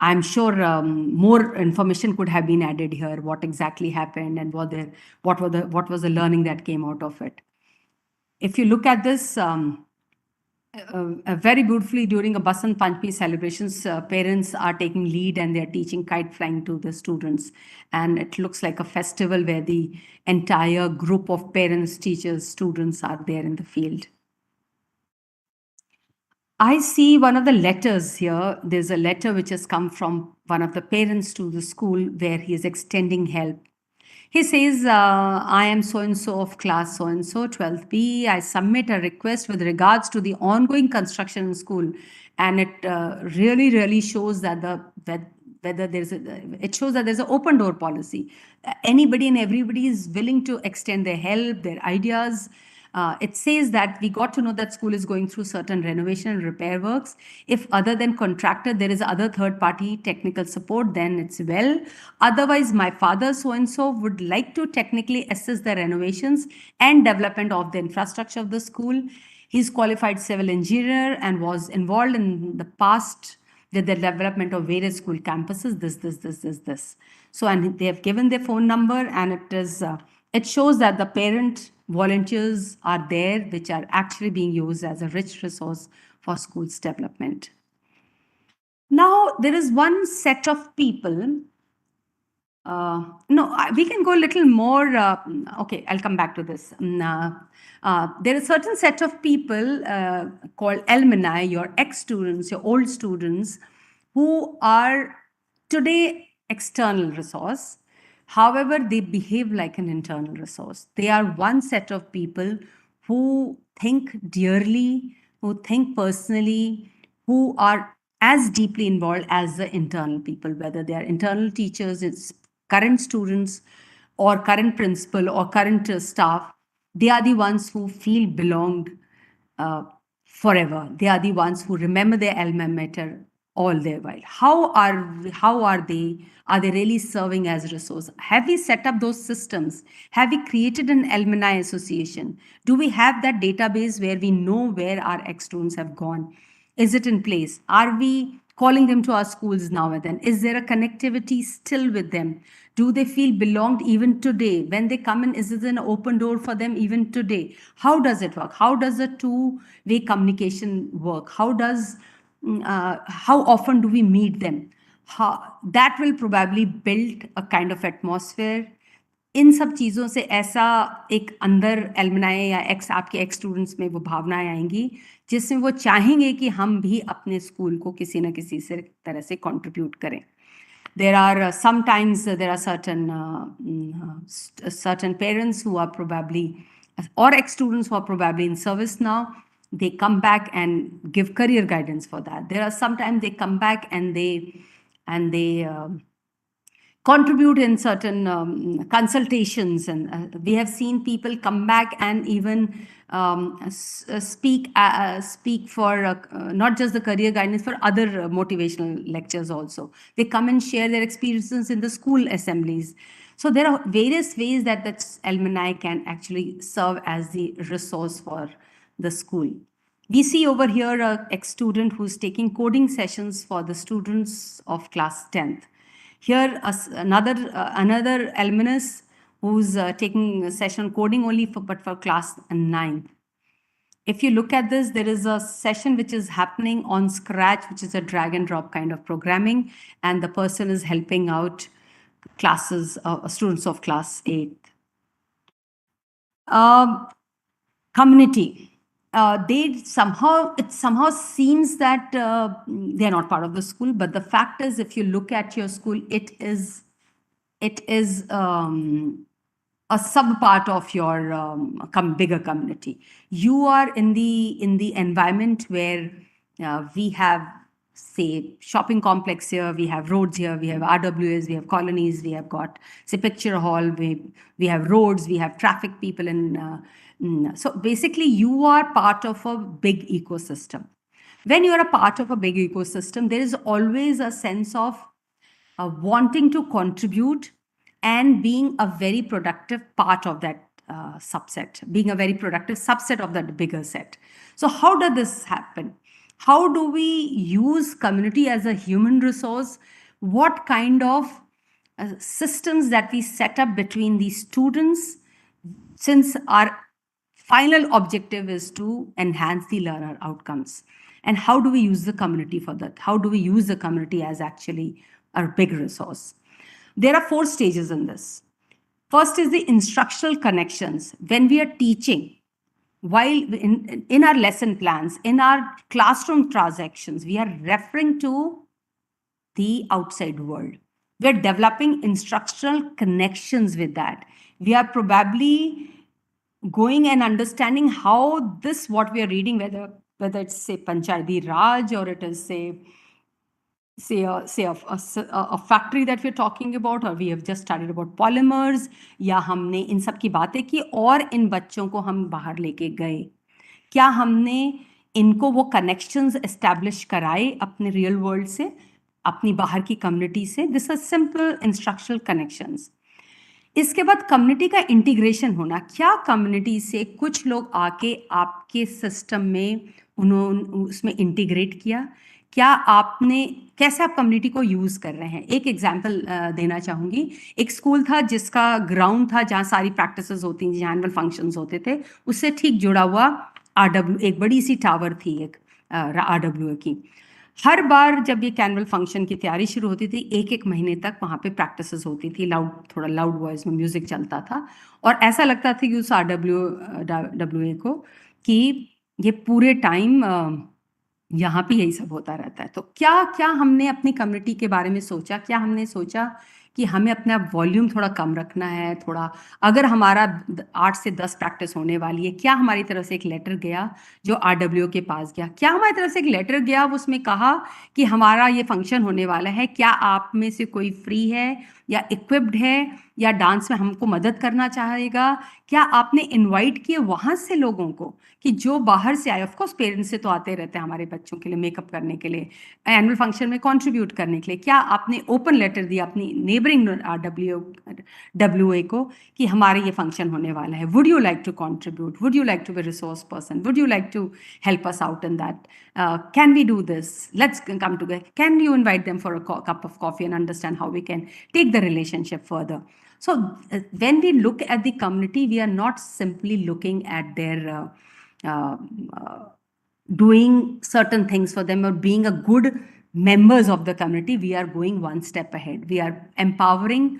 Speaker 4: I'm sure more information could have been added here. What exactly happened and what was the learning that came out of it? If you look at this, very beautifully during a Basant Panchami celebrations, parents are taking lead and they're teaching kite flying to the students. And it looks like a festival where the entire group of parents, teachers, students are there in the field. I see one of the letters here. There's a letter which has come from one of the parents to the school where he is extending help. He says, I am so-and-so of class so-and-so, 12th B. I submit a request with regards to the ongoing construction in school. And it really, really shows that whether it shows that there's an open door policy. Anybody and everybody is willing to extend their help, their ideas. It says that we got to know that school is going through certain renovation and repair works. If other than contractor, there is other third party technical support, then it's well. Otherwise, my father so-and-so would like to technically assist the renovations and development of the infrastructure of the school. He's qualified civil engineer and was involved in the past with the development of various school campuses, this. So, and they have given their phone number, and it shows that the parent volunteers are there, which are actually being used as a rich resource for schools development. Now, there is one set of people. We can go a little more. Okay, I'll come back to this. There is a certain set of people called alumni, your ex-students, your old students, who are today external resource. However, they behave like an internal resource. They are one set of people who think dearly, who think personally, who are as deeply involved as the internal people, whether they are internal teachers, it's current students, or current principal, or current staff. They are the ones who feel belonged forever. They are the ones who remember their alma mater all their while. How are they? Are they really serving as a resource? Have we set up those systems? Have we created an alumni association? Do we have that database where we know where our ex-students have gone? Is it in place? Are we calling them to our schools now and then? Is there a connectivity still with them? Do they feel belonged even today? When they come in, is it an open door for them even today? How does it work? How does the two-way communication work? How often do we meet them? That will probably build a kind of atmosphere. इन सब चीज़ों से ऐसा एक अंदर एलमनाए या आपके x students में वो भावनाएं आएंगी जिसमें वो चाहेंगे कि हम भी अपने स्कूल को किसी न किसी से तरह से कंट्रीब्यूट करें. There are sometimes there are certain parents who are probably, or ex-students who are probably in service now. They come back and give career guidance for that. There are sometimes they come back and they contribute in certain consultations, and we have seen people come back and even speak for not just the career guidance, for other motivational lectures also. They come and share their experiences in the school assemblies. So there are various ways that alumni can actually serve as the resource for the school. We see over here an ex-student who's taking coding sessions for the students of class 10th. Here, another alumnus who's taking a session coding only but for class 9th. If you look at this, there is a session which is happening on Scratch, which is a drag and drop kind of programming, and the person is helping out students of class 8th. Community. It somehow seems that they're not part of the school, but the fact is, if you look at your school, it is a sub part of your bigger community. You are in the environment where we have, say, shopping complex here, we have roads here, we have RWAs, we have colonies, we have got, say, picture hall, we have roads, we have traffic people, and so basically you are part of a big ecosystem. When you are a part of a big ecosystem, there is always a sense of wanting to contribute and being a very productive part of that subset, being a very productive subset of that bigger set. So how does this happen? How do we use community as a human resource? What kind of systems that we set up between these students, since our final objective is to enhance the learner outcomes? And how do we use the community for that? How do we use the community as actually a big resource? There are 4 stages in this. First is the instructional connections. When we are teaching, while in our lesson plans, in our classroom transactions, we are referring to the outside world. We're developing instructional connections with that. We are probably going and understanding how what we are reading, whether it's, say, Panchayati Raj, or it is, say, say a factory that we're talking about, or we have just studied about polymers, या हमने इन सब की बातें की और इन बच्चों को हम बाहर लेके गए, क्या हमने इनको वो कनेक्शंस एस्टैब्लिश कराए अपने रियल वर्ल्ड से, अपनी बाहर की कम्युनिटी से? This are simple instructional connections. इसके बाद कम्युनिटी का इंटीग्रेशन होना. क्या कम्युनिटी से कुछ लोग आके आपके सिस्टम में उन्होंने उसमें इंटीग्रेट किया? क्या आपने, कैसे आप कम्युनिटी को यूज़ कर रहे हैं? एक एग्जांपल देना चाहूँगी. एक स्कूल था जिसका ग्राउंड था जहाँ सारी प्रैक्टिसेस होती हैं, जहाँ एनुअल फंक्शंस होते थे, उससे ठीक जुड़ा हुआ RW, एक बड़ी सी टावर थी एक RWA की. हर बार जब ये कैनुअल फंक्शन की तैयारी शुरू होती थी, एक एक महीने तक वहाँ पे प्रैक्टिसेस होती थी, थोड़ा लाउड वॉइस में म्यूजिक चलता था, और ऐसा लगता था कि उस RWA को कि ये पूरे टाइम यहाँ पे यही सब होता रहता है. तो क्या क्या हमने अपनी कम्युनिटी के बारे में सोचा? क्या हमने सोचा कि हमें अपना वॉल्यूम थोड़ा कम रखना है? थोड़ा, अगर हमारा 8 से 10 प्रैक्टिस होने वाली है, क्या हमारी तरफ से एक लेटर गया जो RWO के पास गया? क्या हमारी तरफ से एक लेटर गया, उसमें कहा कि हमारा ये फंक्शन होने वाला है, क्या आप में से कोई फ्री है या इक्विप्ड है या डांस में हमको मदद करना चाहेगा? क्या आपने इनवाइट किए वहाँ से लोगों को कि जो बाहर से आए? ऑफ कोर्स पेरेंट्स से तो आते रहते हैं हमारे बच्चों के लिए मेकअप करने के लिए, एनुअल फंक्शन में कंट्रीब्यूट करने के लिए. क्या आपने ओपन लेटर दिया अपनी नेबरिंग WA को कि हमारे ये फंक्शन होने वाला है, would you like to contribute, would you like to be resource person, would you like to help us out in that, can we do this, let's come together, can you invite them for a cup of coffee and understand how we can take the relationship further? So when we look at the community, we are not simply looking at their doing certain things for them or being a good members of the community. We are going one step ahead. We are empowering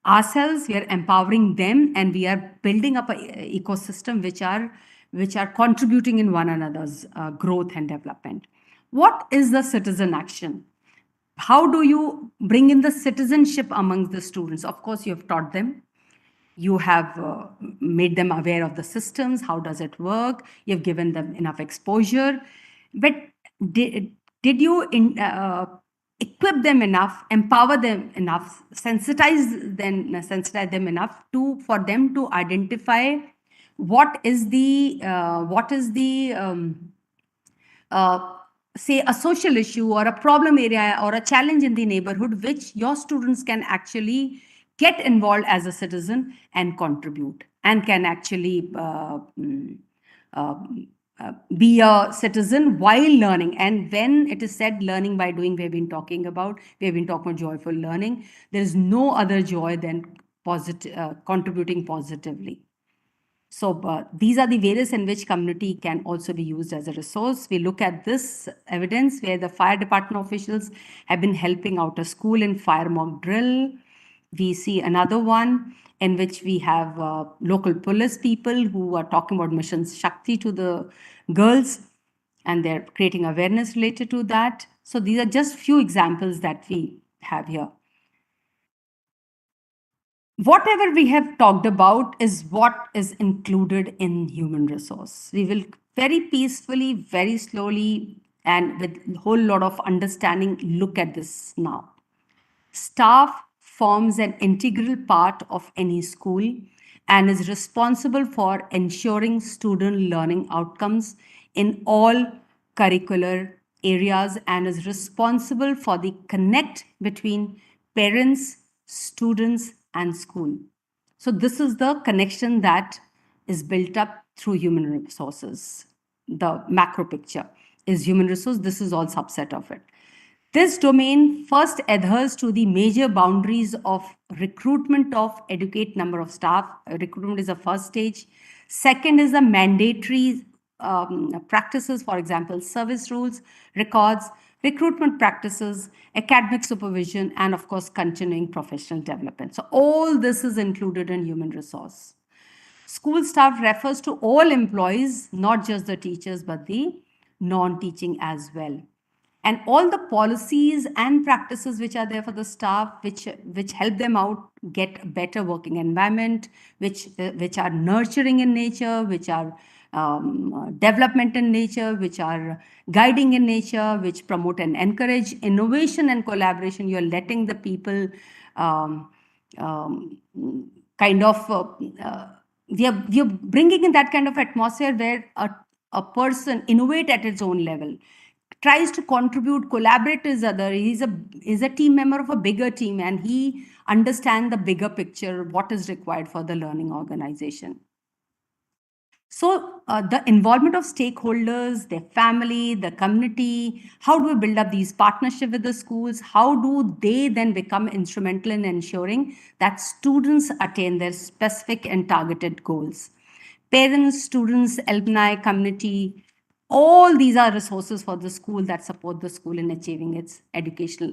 Speaker 4: ourselves, we are empowering them, and we are building up an ecosystem which are contributing in one another's growth and development. What is the citizen action? How do you bring in the citizenship amongst the students? Of course, you have taught them. You have made them aware of the systems. How does it work? You've given them enough exposure. But did you equip them enough, empower them enough, sensitize them enough for them to identify what is the say a social issue or a problem area or a challenge in the neighborhood which your students can actually get involved as a citizen and contribute, and can actually be a citizen while learning. And when it is said learning by doing, we've been talking about joyful learning. There is no other joy than contributing positively. So these are the ways in which community can also be used as a resource. We look at this evidence where the fire department officials have been helping out a school in fire mock drill. We see another one in which we have local police people who are talking about Mission Shakti to the girls, and they're creating awareness related to that. So these are just few examples that we have here. Whatever we have talked about is what is included in human resource. We will very peacefully, very slowly, and with a whole lot of understanding look at this now. Staff forms an integral part of any school and is responsible for ensuring student learning outcomes in all curricular areas, and is responsible for the connect between parents, students, and school. So this is the connection that is built up through human resources. The macro picture is human resource. This is all subset of it. This domain first adheres to the major boundaries of recruitment of adequate number of staff. Recruitment is the first stage. Second is the mandatory practices, for example, service rules, records, recruitment practices, academic supervision, and of course, continuing professional development. So all this is included in human resource. School staff refers to all employees, not just the teachers, but the non-teaching as well. And all the policies and practices which are there for the staff, which help them out get a better working environment, which are nurturing in nature, which are development in nature, which are guiding in nature, which promote and encourage innovation and collaboration. You're letting the people we are bringing in that kind of atmosphere where a person innovate at its own level, tries to contribute, collaborate with other. He's a team member of a bigger team, and he understands the bigger picture, what is required for the learning organization. So the involvement of stakeholders, their family, the community, how do we build up these partnerships with the schools? How do they then become instrumental in ensuring that students attain their specific and targeted goals? Parents, students, alumni, community, all these are resources for the school that support the school in achieving its educational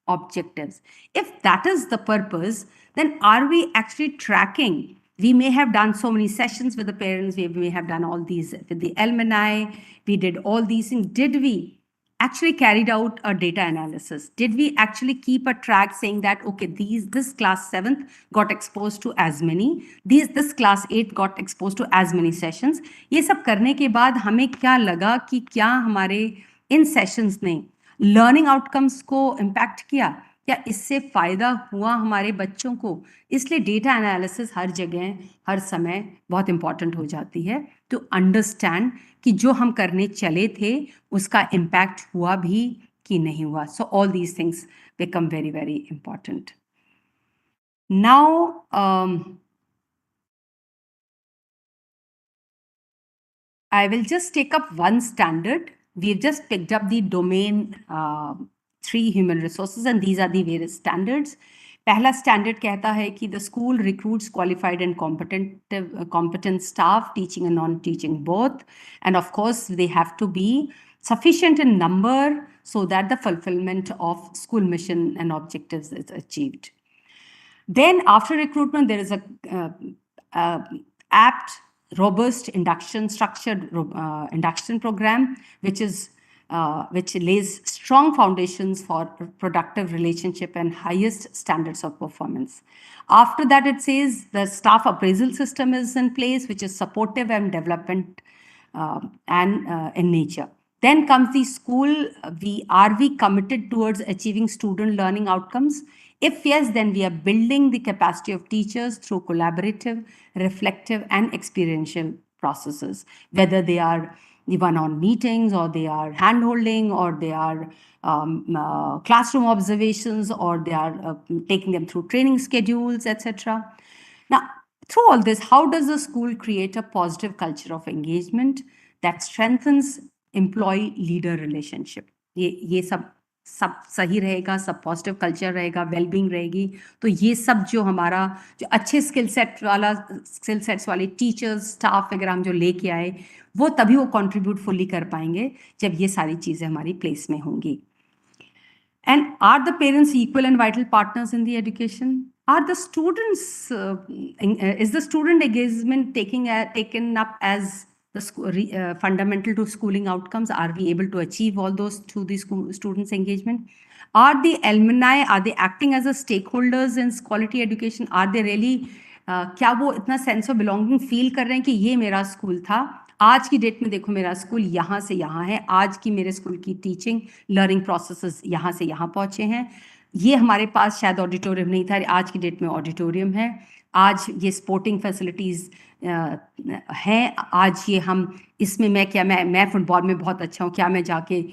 Speaker 4: objectives. If that is the purpose, then are we actually tracking? We may have done so many sessions with the parents, we may have done all these with the alumni, we did all these things. Did we actually carried out a data analysis? Did we actually keep a track saying that, okay, this class 7th got exposed to as many, this class 8 got exposed to as many sessions? ये सब करने के बाद हमें क्या लगा कि क्या हमारे इन सेशंस ने लर्निंग आउटकम्स को इम्पैक्ट किया, क्या इससे फायदा हुआ हमारे बच्चों को? इसलिए डेटा एनालिसिस हर जगह हर समय बहुत इंपॉर्टेंट हो जाती है टू अंडरस्टैंड कि जो हम करने चले थे उसका इम्पैक्ट हुआ भी कि नहीं हुआ. So all these things become very very important. Now I will just take up one standard. We've just picked up the domain 3 human resources, and these are the various standards. पहला standard कहता है कि the school recruits qualified and competent staff, teaching and non-teaching both. And of course, they have to be sufficient in number so that the fulfillment of school mission and objectives is achieved. Then after recruitment, there is a apt, robust structured induction program, which lays strong foundations for productive relationship and highest standards of performance. After that, it says the staff appraisal system is in place, which is supportive and development in nature. Then comes the school. Are we committed towards achieving student learning outcomes? If yes, then we are building the capacity of teachers through collaborative, reflective, and experiential processes, whether they are the one-on meetings, or they are hand-holding, or they are classroom observations, or they are taking them through training schedules, etc. Now, through all this, how does the school create a positive culture of engagement that strengthens employee-leader relationship? ये सब सही रहेगा, सब positive culture रहेगा, wellbeing रहेगी, तो ये सब जो हमारा जो अच्छे स्किल सेट्स वाले टीचर्स, स्टाफ वगैरह हम जो लेके आए, वो तभी वो कंट्रीब्यूट फुल्ली कर पाएंगे जब ये सारी चीज़ें हमारी प्लेस में होंगी. And are the parents equal and vital partners in the education? Are the students, is the student engagement taken up as the fundamental to schooling outcomes? Are we able to achieve all those through the students' engagement? Are the alumni, are they acting as a stakeholders in quality education? Are they really, क्या वो इतना sense of belonging feel कर रहे हैं कि ये मेरा school था, आज की डेट में देखो मेरा स्कूल यहाँ से यहाँ है, आज की मेरे स्कूल की टीचिंग लर्निंग प्रोसेसेस यहाँ से यहाँ पहुँचे हैं, ये हमारे पास शायद ऑडिटोरियम नहीं था, आज की डेट में ऑडिटोरियम है, आज ये स्पोर्टिंग फैसिलिटीज़ हैं, आज ये हम इसमें मैं फुटबॉल में बहुत अच्छा हूँ, क्या मैं जाके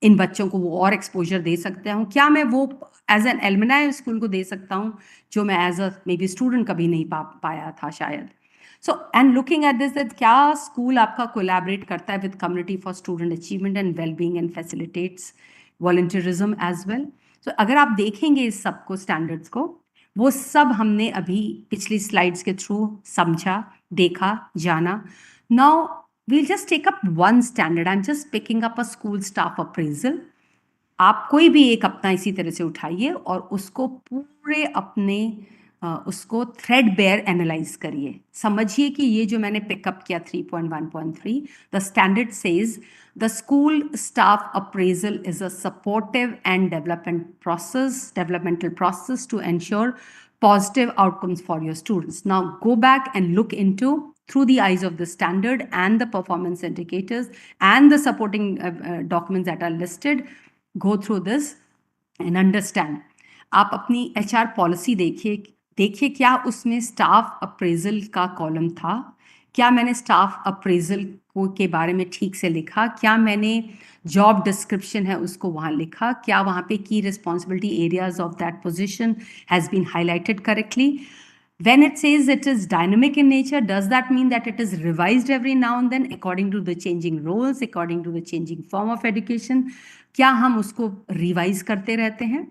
Speaker 4: इन बच्चों को वो और एक्सपोजर दे सकता हूँ, क्या मैं वो एज एन एलुमनाई स्कूल को दे सकता हूँ जो मैं as a maybe student कभी नहीं पाया था शायद. So, and looking at this, that क्या स्कूल आपका कोलैबोरेट करता है with community for student achievement and wellbeing and facilitates volunteerism as well. So अगर आप देखेंगे इस सब को, स्टैंडर्ड्स को, वो सब हमने अभी पिछली स्लाइड्स के थ्रू समझा, देखा, जाना. Now we'll just take up one standard. I'm just picking up a school staff appraisal. आप कोई भी एक अपना इसी तरह से उठाइए और उसको पूरे अपने उसको थ्रेडबेयर एनालाइज करिए, समझिए कि ये जो मैंने पिकअप किया 3.1.3, the standard says the school staff appraisal is a supportive and developmental process to ensure positive outcomes for your students. Now go back and look into through the eyes of the standard and the performance indicators and the supporting documents that are listed. Go through this and understand. आप अपनी HR policy देखिए क्या उसमें staff appraisal का column था, क्या मैंने staff appraisal के बारे में ठीक से लिखा, क्या मैंने जॉब डिस्क्रिप्शन है उसको वहाँ लिखा, क्या वहाँ पे की responsibility areas of that position has been highlighted correctly. When it says it is dynamic in nature, does that mean that it is revised every now and then according to the changing roles, according to the changing form of education? क्या हम उसको revise करते रहते हैं?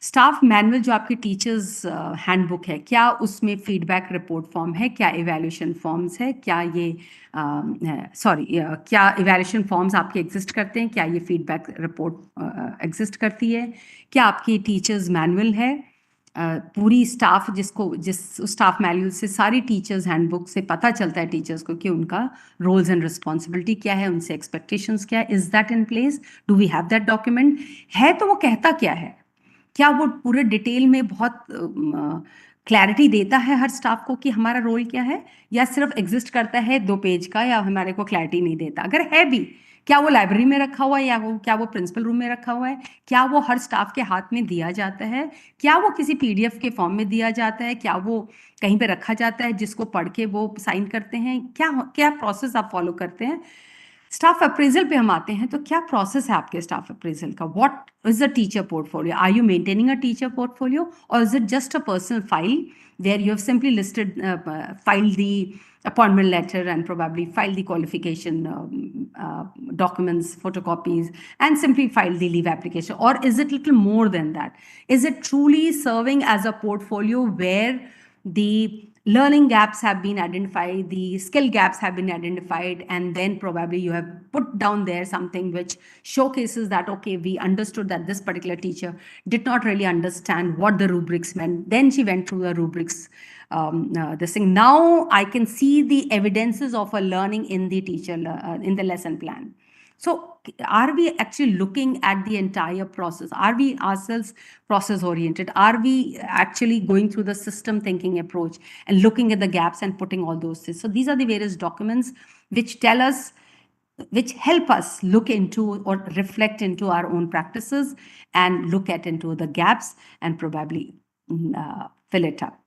Speaker 4: Staff manual जो आपके teachers handbook है, क्या उसमें फीडबैक रिपोर्ट फॉर्म है, क्या इवैल्यूएशन फॉर्म्स है, क्या ये क्या इवैल्यूएशन फॉर्म्स आपके एग्जिस्ट करते हैं, क्या ये फीडबैक रिपोर्ट एग्जिस्ट करती है, क्या आपकी टीचर्स मैनुअल है, पूरी स्टाफ जिस स्टाफ मैनुअल से सारी टीचर्स हैंडबुक से पता चलता है टीचर्स को कि उनका रोल्स एंड रिस्पॉन्सिबिलिटी क्या है, उनसे एक्सपेक्टेशंस क्या है. Is that in place? Do we have that document? है तो वो कहता क्या है? क्या वो पूरे डिटेल में बहुत क्लैरिटी देता है हर स्टाफ को कि हमारा रोल क्या है, या सिर्फ एग्जिस्ट करता है 2 पेज का, या हमारे को क्लैरिटी नहीं देता? अगर है भी, क्या वो लाइब्रेरी में रखा हुआ है, या क्या वो प्रिंसिपल रूम में रखा हुआ है, क्या वो हर स्टाफ के हाथ में दिया जाता है, क्या वो किसी PDF के फॉर्म में दिया जाता है, क्या वो कहीं पे रखा जाता है जिसको पढ़ के वो साइन करते हैं, क्या प्रोसेस आप फॉलो करते हैं? स्टाफ अप्रेजल पे हम आते हैं तो क्या प्रोसेस है आपके स्टाफ अप्रेजल का? What is the teacher portfolio? Are you maintaining a teacher portfolio, और is it just a personal file where you have simply listed, filed the appointment letter and probably filed the qualification documents, photocopies, and simply filed the leave application? Or is it little more than that? Is it truly serving as a portfolio where the learning gaps have been identified, the skill gaps have been identified, and then probably you have put down there something which showcases that, okay, we understood that this particular teacher did not really understand what the rubrics meant. Then she went through the rubrics, this thing. Now I can see the evidences of a learning in the teacher, in the lesson plan. So are we actually looking at the entire process? Are we ourselves process oriented? Are we actually going through the system thinking approach and looking at the gaps and putting all those things? So these are the various documents which tell us, which help us look into or reflect into our own practices and look at into the gaps and probably fill it up.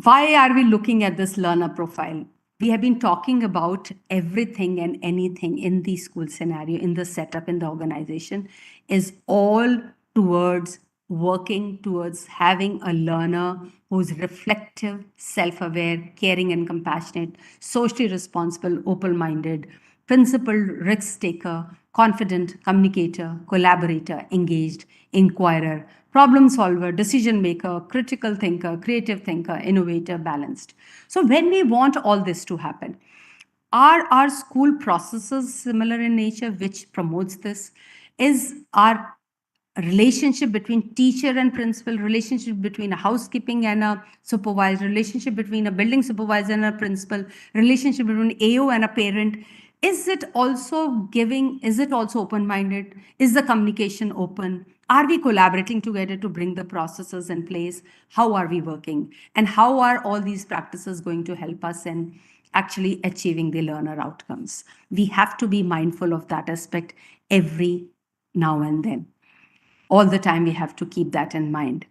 Speaker 4: Why are we looking at this learner profile? We have been talking about everything and anything in the school scenario, in the setup, in the organization, is all towards working towards having a learner who's reflective, self-aware, caring and compassionate, socially responsible, open-minded, principled, risk-taker, confident, communicator, collaborator, engaged, inquirer, problem solver, decision maker, critical thinker, creative thinker, innovator, balanced. So when we want all this to happen, are our school processes similar in nature which promotes this? Is our relationship between teacher and principal, relationship between a housekeeping and a supervisor, relationship between a building supervisor and a principal, relationship between AO and a parent, is it also giving, is it also open-minded? Is the communication open? Are we collaborating together to bring the processes in place? How are we working? And how are all these practices going to help us in actually achieving the learner outcomes? We have to be mindful of that aspect every now and then. All the time, we have to keep that in mind.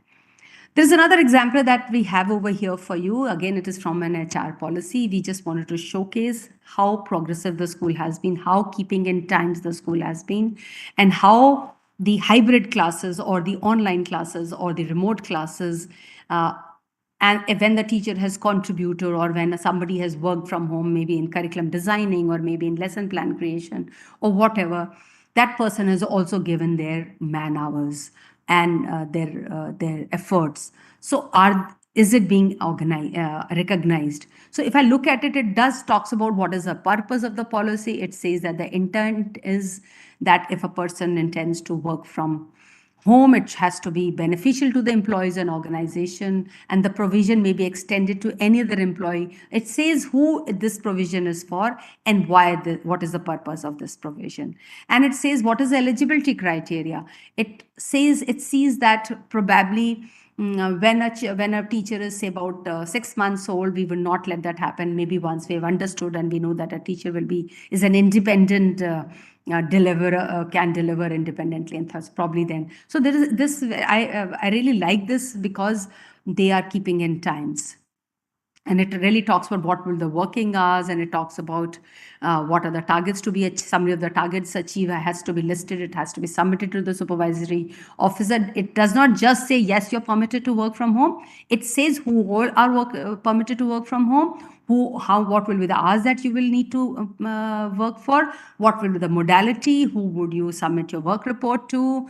Speaker 4: There's another example that we have over here for you. Again, it is from an HR policy. We just wanted to showcase how progressive the school has been, how keeping in times the school has been, and how the hybrid classes or the online classes or the remote classes, and when the teacher has contributed or when somebody has worked from home, maybe in curriculum designing or maybe in lesson plan creation or whatever, that person has also given their man hours and their efforts. So is it being recognized? So if I look at it, it does talks about what is the purpose of the policy. It says that the intent is that if a person intends to work from home, it has to be beneficial to the employees and organization, and the provision may be extended to any other employee. It says who this provision is for and why, what is the purpose of this provision. And it says what is the eligibility criteria. It says, it sees that probably when a teacher is say about 6 months old, we will not let that happen. Maybe once we have understood and we know that a teacher is an independent deliverer, can deliver independently, and thus probably then. So there is this. I really like this because they are keeping in times. And it really talks about what will the working hours, and it talks about what are the targets to be achieved. Summary of the targets achieved has to be listed. It has to be submitted to the supervisory officer. It does not just say, yes, you're permitted to work from home. It says who all are permitted to work from home, what will be the hours that you will need to work for, what will be the modality, who would you submit your work report to.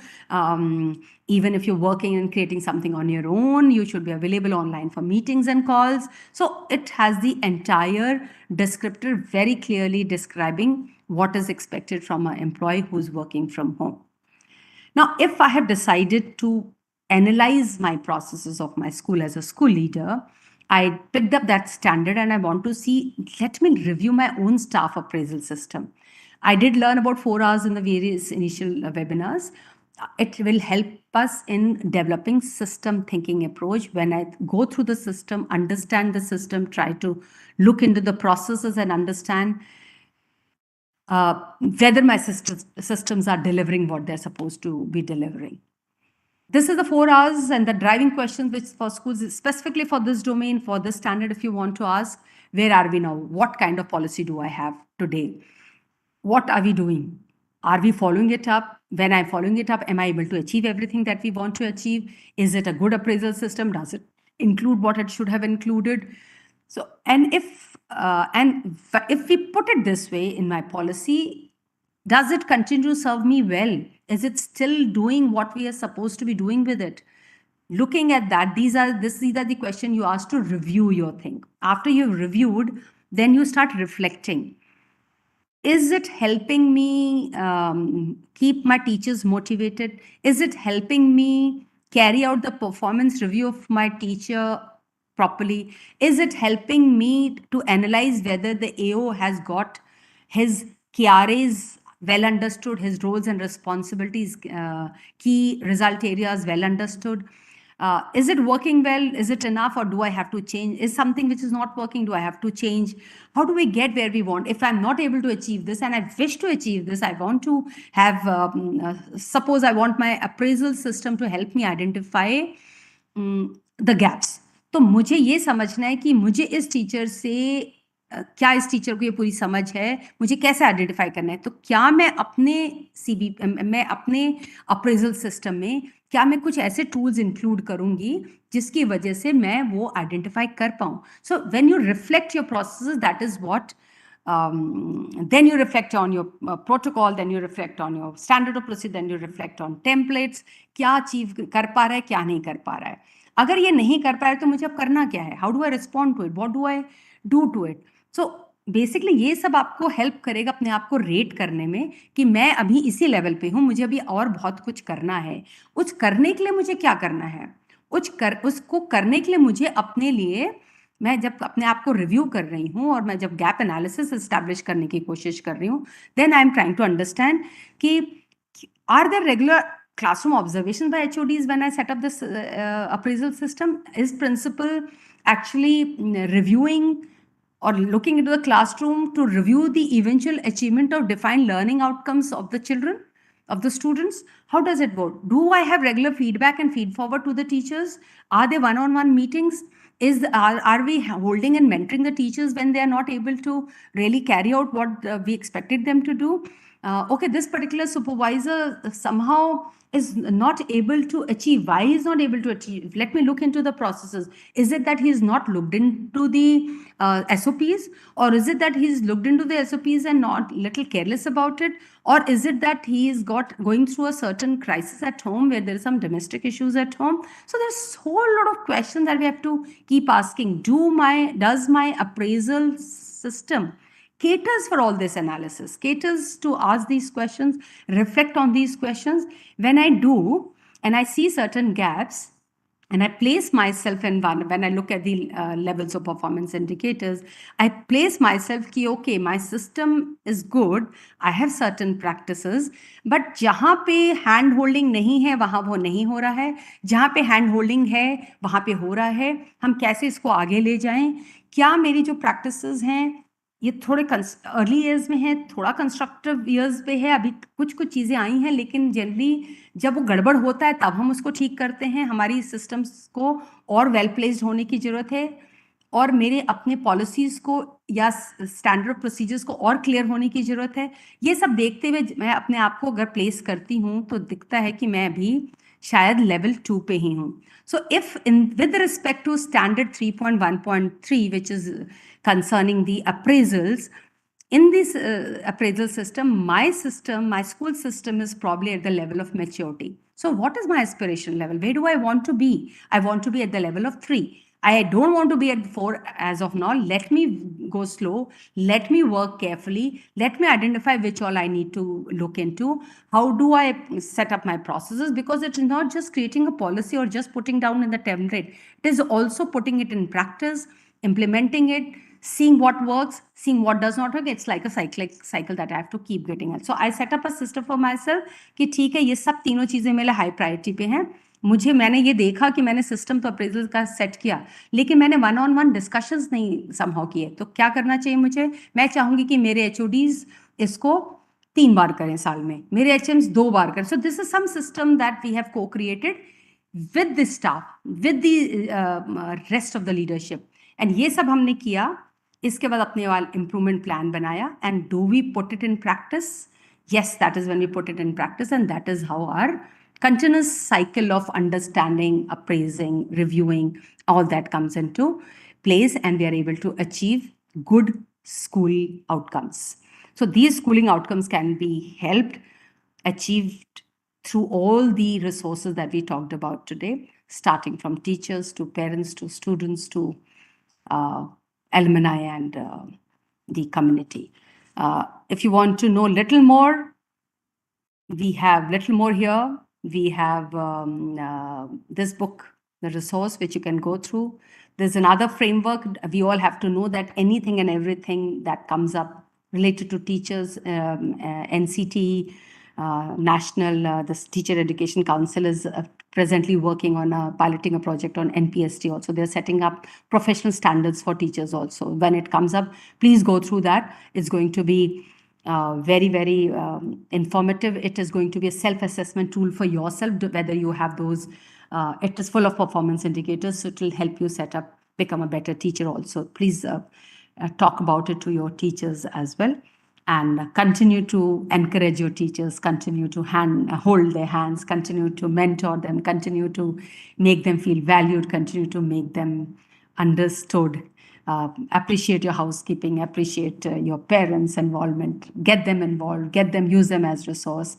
Speaker 4: Even if you're working and creating something on your own, you should be available online for meetings and calls. So it has the entire descriptor very clearly describing what is expected from an employee who's working from home. Now, if I have decided to analyze my processes of my school as a school leader, I picked up that standard and I want to see, let me review my own staff appraisal system. I did learn about 4 hours in the various initial webinars. It will help us in developing system thinking approach. When I go through the system, understand the system, try to look into the processes and understand whether my systems are delivering what they're supposed to be delivering. This is the 4 hours and the driving questions which for schools is specifically for this domain, for this standard. If you want to ask, where are we now? What kind of policy do I have today? What are we doing? Are we following it up? When I'm following it up, am I able to achieve everything that we want to achieve? Is it a good appraisal system? Does it include what it should have included? So, and if we put it this way in my policy, does it continue to serve me well? Is it still doing what we are supposed to be doing with it? Looking at that, these are the question you ask to review your thing. After you've reviewed, then you start reflecting. Is it helping me keep my teachers motivated? Is it helping me carry out the performance review of my teacher properly? Is it helping me to analyze whether the AO has got his KRAs well understood, his roles and responsibilities, key result areas well understood? Is it working well? Is it enough, or do I have to change? Is something which is not working, do I have to change? How do we get where we want? If I'm not able to achieve this and I wish to achieve this, I want to have, suppose I want my appraisal system to help me identify the gaps. तो मुझे ये समझना है कि मुझे इस teacher से क्या इस टीचर को ये पूरी समझ है, मुझे कैसे आइडेंटिफाई करना है. तो क्या मैं अपने अप्रेजल सिस्टम में क्या मैं कुछ ऐसे टूल्स इंक्लूड करूंगी जिसकी वजह से मैं वो आइडेंटिफाई कर पाऊं. So when you reflect your processes, that is what then you reflect on your protocol, then you reflect on your standard of procedure, then you reflect on templates. क्या achieve कर पा रहा है, क्या नहीं कर पा रहा है. अगर ये नहीं कर पा रहा है तो मुझे अब करना क्या है? How do I respond to it? What do I do to it? So basically ये सब आपको हेल्प करेगा अपने आप को रेट करने में कि मैं अभी इसी लेवल पे हूँ, मुझे अभी और बहुत कुछ करना है. कुछ करने के लिए मुझे क्या करना है? उसको करने के लिए मुझे अपने लिए, मैं जब अपने आप को रिव्यू कर रही हूँ और मैं जब गैप एनालिसिस एस्टैब्लिश करने की कोशिश कर रही हूँ, then I am trying to understand कि are there regular classroom observations by HODs when I set up this appraisal system? Is principal actually reviewing or looking into the classroom to review the eventual achievement of defined learning outcomes of the children, of the students? How does it work? Do I have regular feedback and feed forward to the teachers? Are there one-on-one meetings? Are we holding and mentoring the teachers when they are not able to really carry out what we expected them to do? Okay, this particular supervisor somehow is not able to achieve. Why he is not able to achieve? Let me look into the processes. Is it that he is not looked into the SOPs, or is it that he's looked into the SOPs and not little careless about it, or is it that he is going through a certain crisis at home where there are some domestic issues at home? So there's a whole lot of questions that we have to keep asking. Does my appraisal system caters for all this analysis, caters to ask these questions, reflect on these questions? When I do and I see certain gaps, And I place myself in one, when I look at the levels of performance indicators, I place myself ki, okay, my system is good, I have certain practices, but जहाँ पे hand holding नहीं है, वहाँ वो नहीं हो रहा है, जहाँ पे hand holding है, वहाँ पे हो रहा है, हम कैसे इसको आगे ले जाएं, क्या मेरी जो practices हैं, ये थोड़े अर्ली ईयर्स में है, थोड़ा कंस्ट्रक्टिव ईयर्स पे है, अभी कुछ कुछ चीज़ें आई हैं, लेकिन जनरली जब वो गड़बड़ होता है तब हम उसको ठीक करते हैं। हमारी सिस्टम्स को और वेल प्लेस्ड होने की ज़रूरत है, और मेरे अपने पॉलिसीज़ को या स्टैंडर्ड प्रोसीजर्स को और क्लियर होने की ज़रूरत है। ये सब देखते हुए मैं अपने आप को अगर प्लेस करती हूँ तो दिखता है कि मैं अभी शायद लेवल 2 पे ही हूँ। So if with respect to standard 3.1.3, which is concerning the appraisals, in this appraisal system, my school system is probably at the level of maturity. So what is my aspiration level? Where do I want to be? I want to be at the level of 3. I don't want to be at 4 as of now. Let me go slow. Let me work carefully. Let me identify which all I need to look into. How do I set up my processes? Because it's not just creating a policy or just putting down in the template. It is also putting it in practice, implementing it, seeing what works, seeing what does not work. It's like a cycle that I have to keep getting at. So I set up a system for myself कि ठीक है, ये सब तीनों चीज़ें मेरे high priority पे हैं। मैंने ये देखा कि मैंने सिस्टम तो अप्रेजल का सेट किया, लेकिन मैंने वन डिस्कशंस नहीं समहाउ किए। तो क्या करना चाहिए मुझे? मैं चाहूँगी कि मेरे HODs इसको 3 बार करें साल में, मेरे HMs 2 बार करें। So this is some system that we have co-created with the staff, with the rest of the leadership. And ये सब हमने किया। इसके बाद अपने वाल improvement plan बनाया, and do we put it in practice? Yes, that is when we put it in practice, and that is how our continuous cycle of understanding, appraising, reviewing, all that comes into place, and we are able to achieve good school outcomes. So these schooling outcomes can be helped, achieved through all the resources that we talked about today, starting from teachers to parents to students to alumni and the community. If you want to know little more, we have little more here. We have this book, the resource, which you can go through. There's another framework. We all have to know that anything and everything that comes up related to teachers, NCT, National, the Teacher Education Council is presently working on piloting a project on NPST also. They're setting up professional standards for teachers also. When it comes up, please go through that. It's going to be very, very informative. It is going to be a self-assessment tool for yourself, whether you have those. It is full of performance indicators, so it will help you become a better teacher also. Please talk about it to your teachers as well, and continue to encourage your teachers, continue to hold their hands, continue to mentor them, continue to make them feel valued, continue to make them understood. Appreciate your housekeeping, appreciate your parents' involvement, get them involved, use them as resource.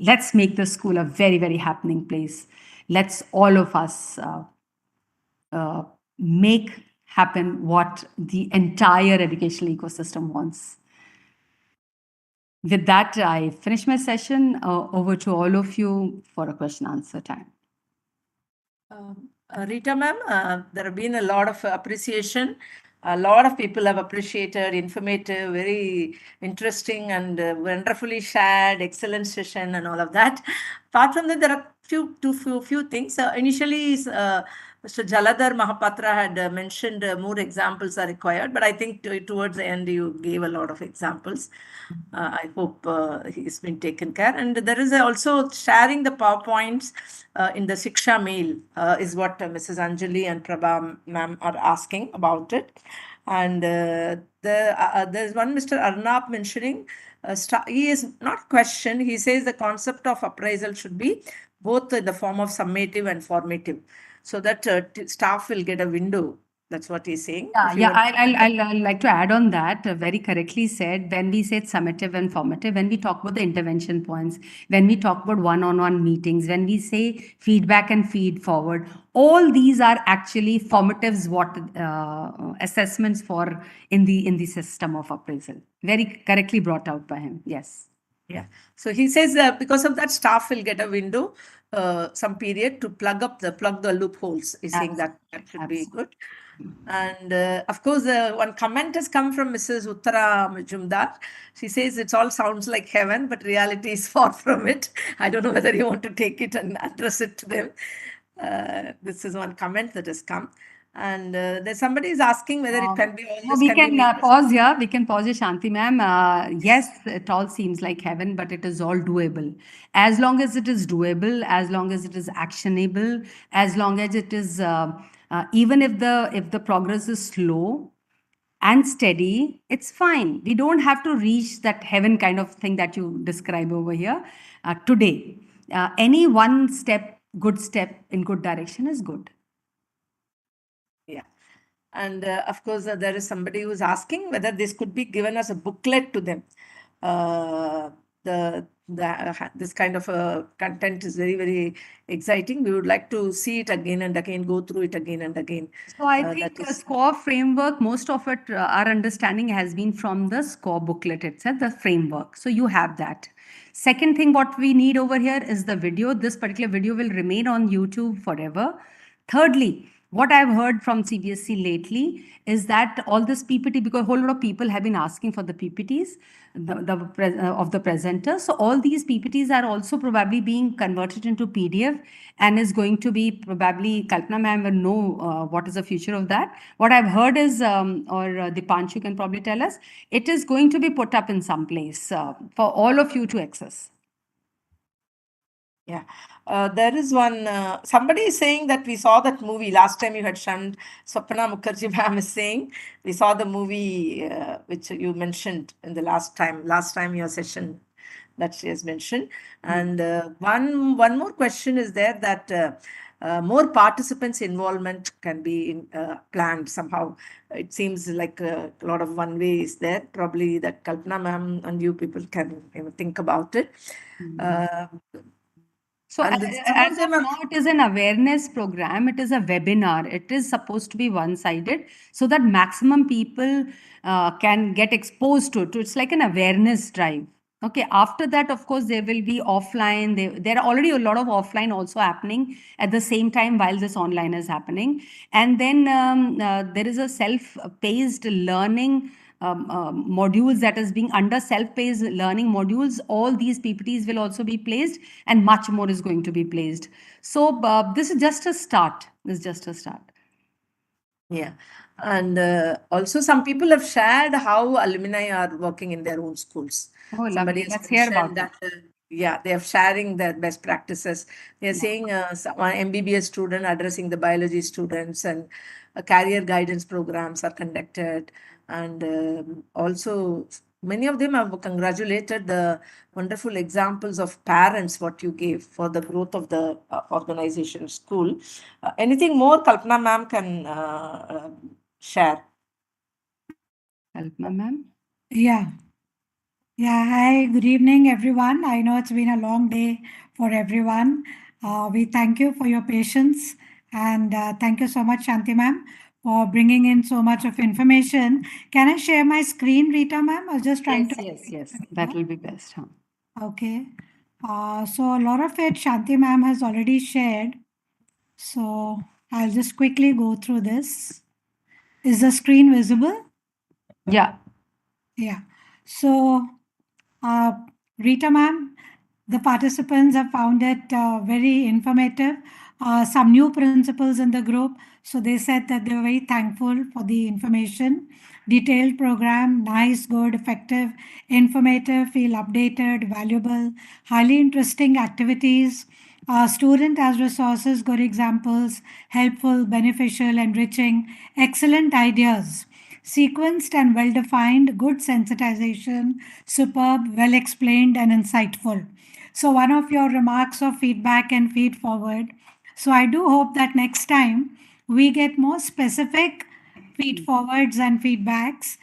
Speaker 4: Let's make the school a very, very happening place. Let's all of us make happen what the entire educational ecosystem wants. With that, I finish my session. Over to all of you for a question answer time.
Speaker 5: Rita ma'am, there have been a lot of appreciation. A lot of people have appreciated, informative, very interesting and wonderfully shared, excellent session and all of that. Apart from that, there are few things. Initially, Mr. Jaladhar Mahapatra had mentioned more examples are required, but I think towards the end you gave a lot of examples. I hope he's been taken care. And there is also sharing the PowerPoints in the Shiksha mail is what Mrs. Anjali and Prabha ma'am are asking about it. And there's one Mr. Arnab mentioning, he is not questioned, he says the concept of appraisal should be both in the form of summative and formative, so that staff will get a window. That's what he's saying.
Speaker 4: I'll like to add on that. Very correctly said. When we say summative and formative, when we talk about the intervention points, when we talk about one-on-one meetings, when we say feedback and feed forward, all these are actually formatives. What assessments for in the system of appraisal? Very correctly brought out by him. Yes.
Speaker 5: Yeah. So he says that because of that, staff will get a window, some period to plug the loopholes. He's saying that should be good. And of course, one comment has come from Mrs. Uttara Majumdar. She says it all sounds like heaven, but reality is far from it. I don't know whether you want to take it and address it to them. This is one comment that has come. And there's somebody is asking whether it can be all
Speaker 4: No,
Speaker 5: this
Speaker 4: we
Speaker 5: can be
Speaker 4: can
Speaker 5: made.
Speaker 4: pause here. We can pause here, Shanti ma'am. Yes, it all seems like heaven, but it is all doable. As long as it is doable, as long as it is actionable, as long as it is, even if the progress is slow and steady, it's fine. We don't have to reach that heaven kind of thing that you describe over here today. Any one step, good step in good direction is good.
Speaker 5: Yeah. And of course, there is somebody who's asking whether this could be given as a booklet to them. This kind of content is very, very exciting. We would like to see it again and again, go through it again and again.
Speaker 4: So I think the SQAA framework, most of it, our understanding has been from the SQAA booklet itself, the framework. So you have that. Second thing, what we need over here is the video. This particular video will remain on YouTube forever. Thirdly, what I've heard from CBSE lately is that all this PPT, because a whole lot of people have been asking for the PPTs of the presenters. So all these PPTs are also probably being converted into PDF and is going to be probably, Kalpana ma'am will know what is the future of that. What I've heard is, Dipanshu can probably tell us, it is going to be put up in some place for all of you to access.
Speaker 5: Yeah. There is one, somebody is saying that we saw that movie last time you had shunned. Swapna Mukherjee ma'am is saying we saw the movie which you mentioned in the last time your session that she has mentioned. And one more question is there that more participants' involvement can be planned somehow. It seems like a lot of one way is there. Probably that Kalpana ma'am and you people can think about it.
Speaker 4: So as of now, it is an awareness program. It is a webinar. It is supposed to be one-sided so that maximum people can get exposed to it. It's like an awareness drive. Okay. After that, of course, there will be offline. There are already a lot of offline also happening at the same time while this online is happening. And then there is a self-paced learning modules that is being under self-paced learning modules. All these PPTs will also be placed and much more is going to be placed. So this is just a start. This is just a start.
Speaker 5: Yeah. And also some people have shared how alumni are working in their own schools.
Speaker 4: Oh, lovely. Let's hear about that.
Speaker 5: Yeah, they are sharing their best practices. They are saying one MBBS student addressing the biology students and career guidance programs are conducted. And also many of them have congratulated the wonderful examples of parents, what you gave for the growth of the organization school. Anything more Kalpana ma'am can share?
Speaker 4: Kalpana ma'am?
Speaker 1: Yeah. Yeah. Hi, good evening, everyone. I know it's been a long day for everyone. We thank you for your patience and thank you so much, Shanti ma'am, for bringing in so much of information. Can I share my screen, Rita ma'am? I was just trying to.
Speaker 4: Yes. That will be best. Huh?
Speaker 1: Okay. So a lot of it Shanti ma'am has already shared. So I'll just quickly go through this. Is the screen visible?
Speaker 4: Yeah.
Speaker 1: Yeah. So, Rita ma'am, the participants have found it very informative. Some new principals in the group. So they said that they were very thankful for the information. Detailed program, nice, good, effective, informative, feel updated, valuable, highly interesting activities. Student as resources, good examples, helpful, beneficial, enriching, excellent ideas. Sequenced and well defined, good sensitization, superb, well explained, and insightful. So, one of your remarks of feedback and feed forward. So, I do hope that next time we get more specific feed forwards and feedbacks.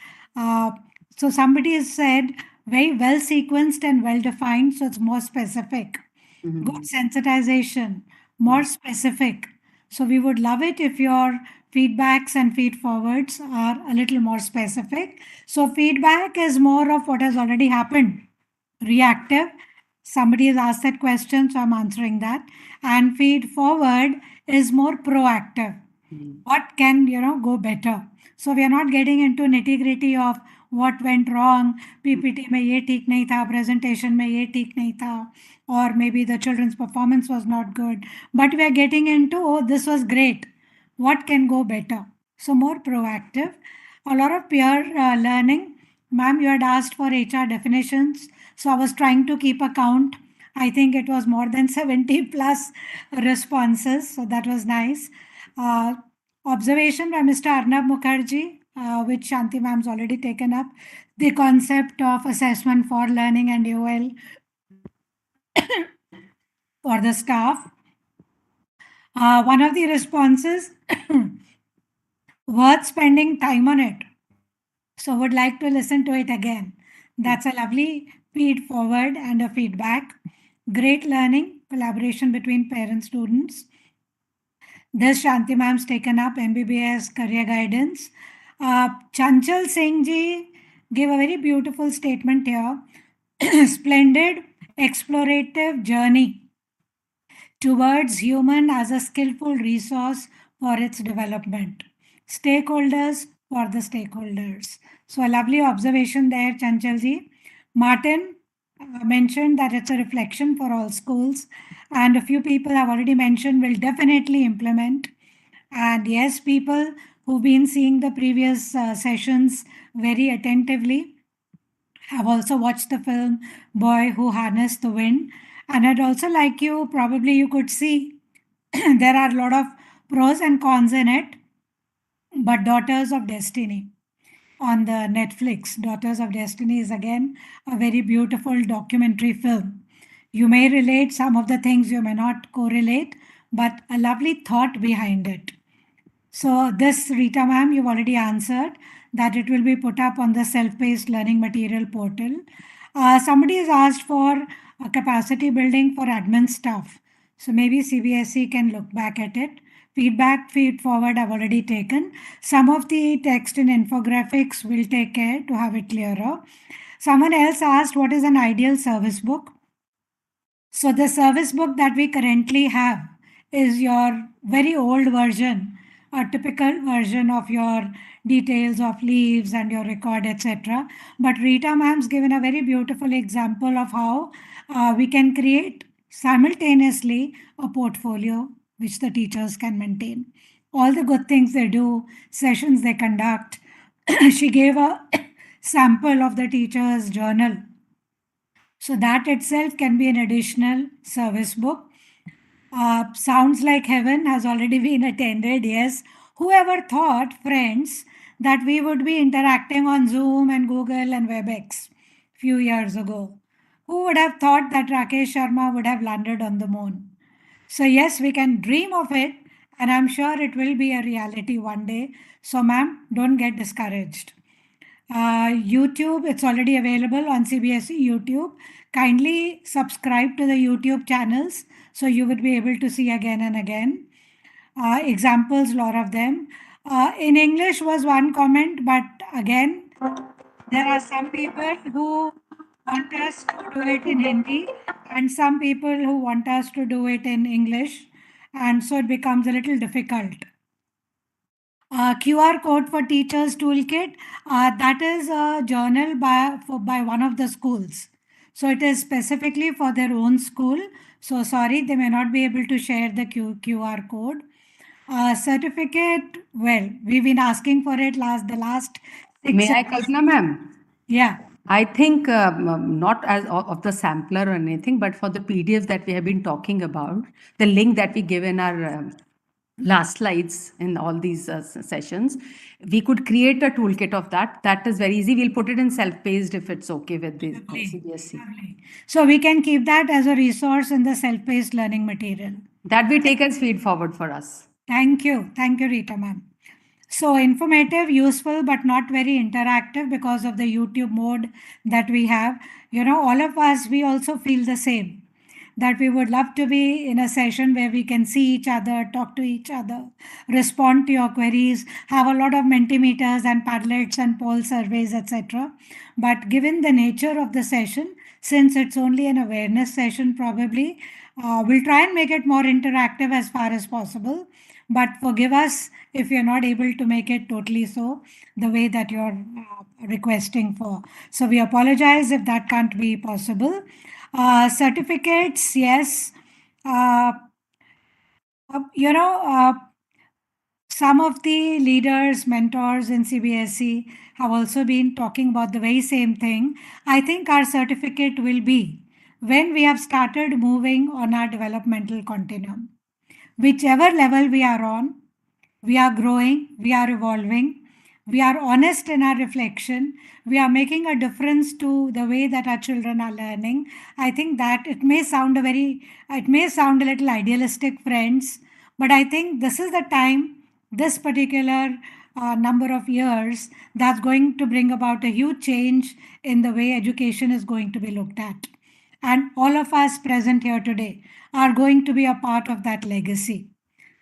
Speaker 1: So, somebody has said very well sequenced and well defined, so it's more specific. Good sensitization, more specific. So we would love it if your feedbacks and feed forwards are a little more specific. So feedback is more of what has already happened. reactive. Somebody has asked that question, so I'm answering that. And feed forward is more proactive. What can go better? So we are not getting into nitty gritty of what went wrong. PPT में ये ठीक नहीं था, presentation में ये ठीक नहीं था, or maybe the children's performance was not good. But we are getting into, oh, this was great. What can go better? So more proactive. A lot of peer learning. Ma'am, you had asked for HR definitions. So I was trying to keep a count. I think it was more than 70 plus responses. So that was nice. Observation by Mr. Arnab Mukherjee, which Shanti ma'am's already taken up. The concept of assessment for learning and UL for the staff. One of the responses, worth spending time on it. So would like to listen to it again. That's a lovely feed forward and a feedback. Great learning, collaboration between parents, students. This Shanti ma'am's taken up MBBS career guidance. Chanchal Singh ji gave a very beautiful statement here. Splendid explorative journey towards human as a skillful resource for its development. Stakeholders for the stakeholders. So a lovely observation there, Chanchalji. Martin mentioned that it's a reflection for all schools, and a few people have already mentioned will definitely implement. And yes, people who've been seeing the previous sessions very attentively have also watched the film Boy Who Harnessed the Wind. And I'd also like you, probably you could see there are a lot of pros and cons in it, but Daughters of Destiny on the Netflix. Daughters of Destiny is again a very beautiful documentary film. You may relate some of the things, you may not correlate, but a lovely thought behind it. So this, Rita ma'am, you've already answered that it will be put up on the self-paced learning material portal. Somebody has asked for a capacity building for admin staff. So maybe CBSE can look back at it. Feedback, feed forward, I've already taken. Some of the text and infographics will take care to have it clearer. Someone else asked, what is an ideal service book? So the service book that we currently have is your very old version, a typical version of your details of leaves and your record, etc. But Rita ma'am's given a very beautiful example of how we can create simultaneously a portfolio which the teachers can maintain. All the good things they do, sessions they conduct. She gave a sample of the teacher's journal. So that itself can be an additional service book. Sounds like heaven has already been attended. Yes. Whoever thought, friends, that we would be interacting on Zoom and Google and WebEx few years ago? Who would have thought that Rakesh Sharma would have landed on the moon? So yes, we can dream of it, and I'm sure it will be a reality one day. So ma'am, don't get discouraged. YouTube, it's already available on CBSE YouTube. Kindly subscribe to the YouTube channels so you would be able to see again and again. Examples, lot of them. In English was one comment, but again, there are some people who want us to do it in Hindi and some people who want us to do it in English, and so it becomes a little difficult. QR code for teachers toolkit, that is a journal by one of the schools. So it is specifically for their own school. So sorry, they may not be able to share the QR code. Certificate, well, we've been asking for it the last 6
Speaker 4: May I,
Speaker 1: years.
Speaker 4: Kalpana ma'am?
Speaker 1: Yeah.
Speaker 4: I think not as of the sampler or anything, but for the PDFs that we have been talking about, the link that we give in our last slides in all these sessions, we could create a toolkit of that. That is very easy. We'll put it in self-paced if it's okay with the CBSE.
Speaker 1: Lovely. So we can keep that as a resource in the self-paced learning material.
Speaker 4: That we take as feed forward for us.
Speaker 1: Thank you. Thank you, Rita ma'am. So informative, useful, but not very interactive because of the YouTube mode that we have. All of us, we also feel the same, that we would love to be in a session where we can see each other, talk to each other, respond to your queries, have a lot of Mentimeters and Padlets and poll surveys, etc. But given the nature of the session, since it's only an awareness session, probably we'll try and make it more interactive as far as possible. But forgive us if you're not able to make it totally so the way that you're requesting for. So we apologize if that can't be possible. Certificates, yes. Uh, some of the leaders, mentors in CBSE have also been talking about the very same thing. I think our certificate will be when we have started moving on our developmental continuum. Whichever level we are on, we are growing, we are evolving, we are honest in our reflection, we are making a difference to the way that our children are learning. I think that it may sound a little idealistic, friends, but I think this is the time, this particular number of years, that's going to bring about a huge change in the way education is going to be looked at. And all of us present here today are going to be a part of that legacy.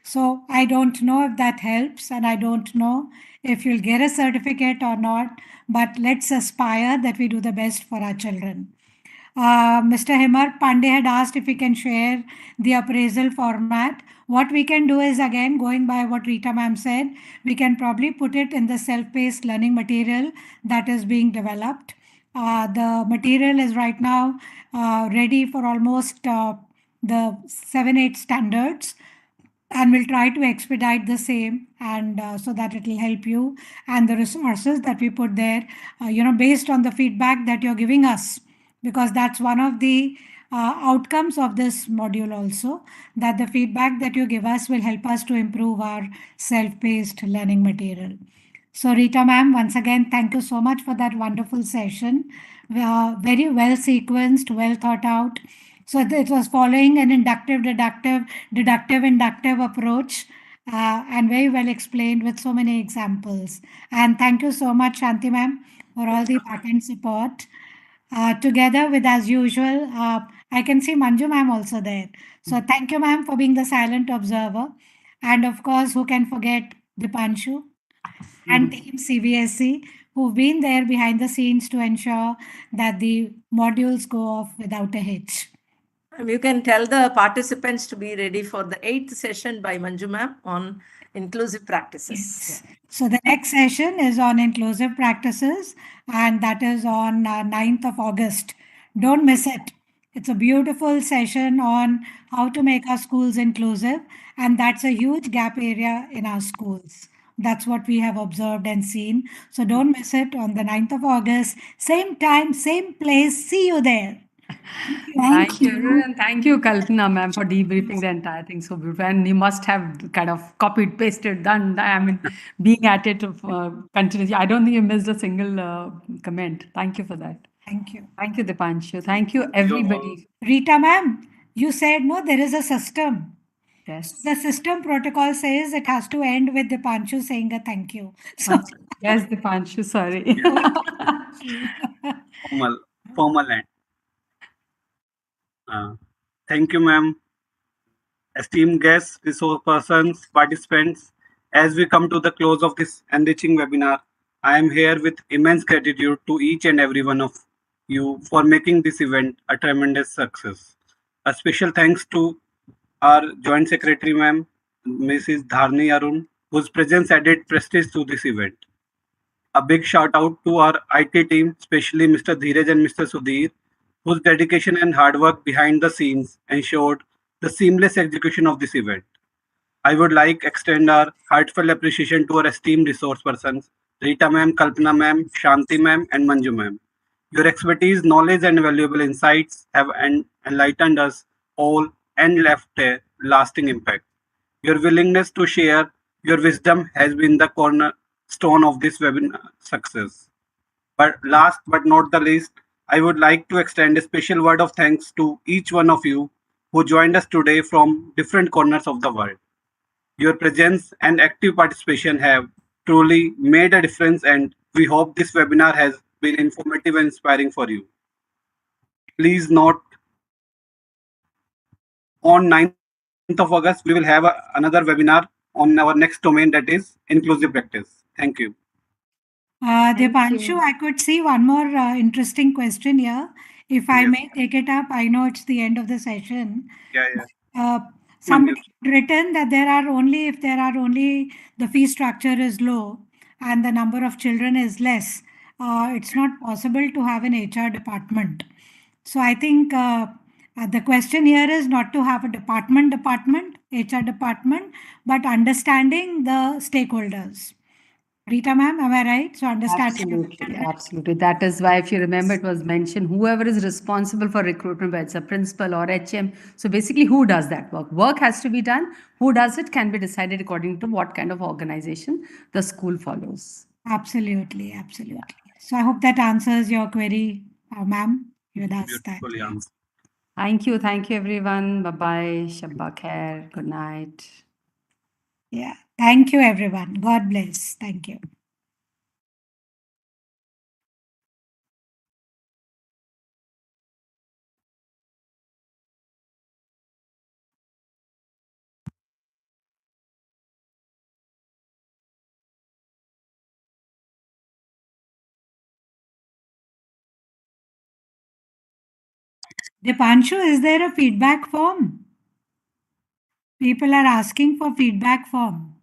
Speaker 1: So I don't know if that helps, and I don't know if you'll get a certificate or not, but let's aspire that we do the best for our children. Mr. Himar Pandey had asked if we can share the appraisal format. What we can do is, again, going by what Rita ma'am said, we can probably put it in the self-paced learning material that is being developed. The material is right now ready for almost the 7-8 standards, and we'll try to expedite the same, and so that it will help you, and the resources that we put there, based on the feedback that you're giving us, because that's one of the outcomes of this module also, that the feedback that you give us will help us to improve our self-paced learning material. So Rita ma'am, once again, thank you so much for that wonderful session. Very well sequenced, well thought out. So it was following an inductive, inductive approach, and very well explained with so many examples. And thank you so much, Shanti ma'am, for all the back-end support. Together with, as usual, I can see Manju ma'am also there. So thank you ma'am for being the silent observer. And of course, who can forget Dipanshu and team CBSE, who've been there behind the scenes to ensure that the modules go off without a hitch.
Speaker 5: You can tell the participants to be ready for the 8th session by Manju ma'am on inclusive practices.
Speaker 1: Yes. So the next session is on inclusive practices, and that is on 9th of August. Don't miss it. It's a beautiful session on how to make our schools inclusive, and that's a huge gap area in our schools. That's what we have observed and seen. So don't miss it on the 9th of August. Same time, same place. See you there.
Speaker 4: Thank you. And thank you, Kalpana ma'am, for debriefing the entire thing so beautiful. And you must have kind of copied, pasted, done. I mean, being at it continuously. I don't think you missed a single comment. Thank you for that.
Speaker 1: Thank you.
Speaker 4: Thank you, Dipanshu. Thank you, everybody.
Speaker 1: Rita ma'am, you said no, there is a system.
Speaker 4: Yes.
Speaker 1: The system protocol says it has to end with Dipanshu saying a thank you. So
Speaker 4: Yes, Dipanshu, sorry.
Speaker 2: Formal end. Thank you, ma'am. Esteemed guests, resource persons, participants, as we come to the close of this enriching webinar, I am here with immense gratitude to each and every one of you for making this event a tremendous success. A special thanks to our Joint Secretary, ma'am, Mrs. Dharni Arun, whose presence added prestige to this event. A big shout out to our IT team, especially Mr. Dheeraj and Mr. Sudhir, whose dedication and hard work behind the scenes ensured the seamless execution of this event. I would like extend our heartfelt appreciation to our esteemed resource persons, Rita ma'am, Kalpana ma'am, Shanti ma'am, and Manju ma'am. Your expertise, knowledge, and valuable insights have enlightened us all and left a lasting impact. Your willingness to share your wisdom has been the cornerstone of this webinar success. But last but not the least, I would like to extend a special word of thanks to each one of you who joined us today from different corners of the world. Your presence and active participation have truly made a difference, and we hope this webinar has been informative and inspiring for you. Please note on 9th of August, we will have another webinar on our next domain, that is inclusive practice. Thank you.
Speaker 1: Dipanshu,
Speaker 4: you.
Speaker 1: I could see one more interesting question here. If I
Speaker 2: Yes.
Speaker 1: may take it up, I know it's the end of the session.
Speaker 2: Yeah.
Speaker 1: Somebody had written that if there are only the fee structure is low and the number of children is less, it's not possible to have an HR department. So I think the question here is not to have a HR department, but understanding the stakeholders. Rita ma'am, am I right? So understanding.
Speaker 4: Absolutely. That is why, if you remember, it was mentioned whoever is responsible for recruitment, whether it's a principal or HM. So basically, who does that work? Work has to be done. Who does it can be decided according to what kind of organization the school follows.
Speaker 1: Absolutely. So I hope that answers your query, ma'am. You had asked that.
Speaker 2: Beautifully answered.
Speaker 4: Thank you, everyone. Bye bye. Shabba khair. Good night.
Speaker 1: Yeah. Thank you, everyone. God bless. Thank you. Dipanshu, is there a feedback form? People are asking for feedback form.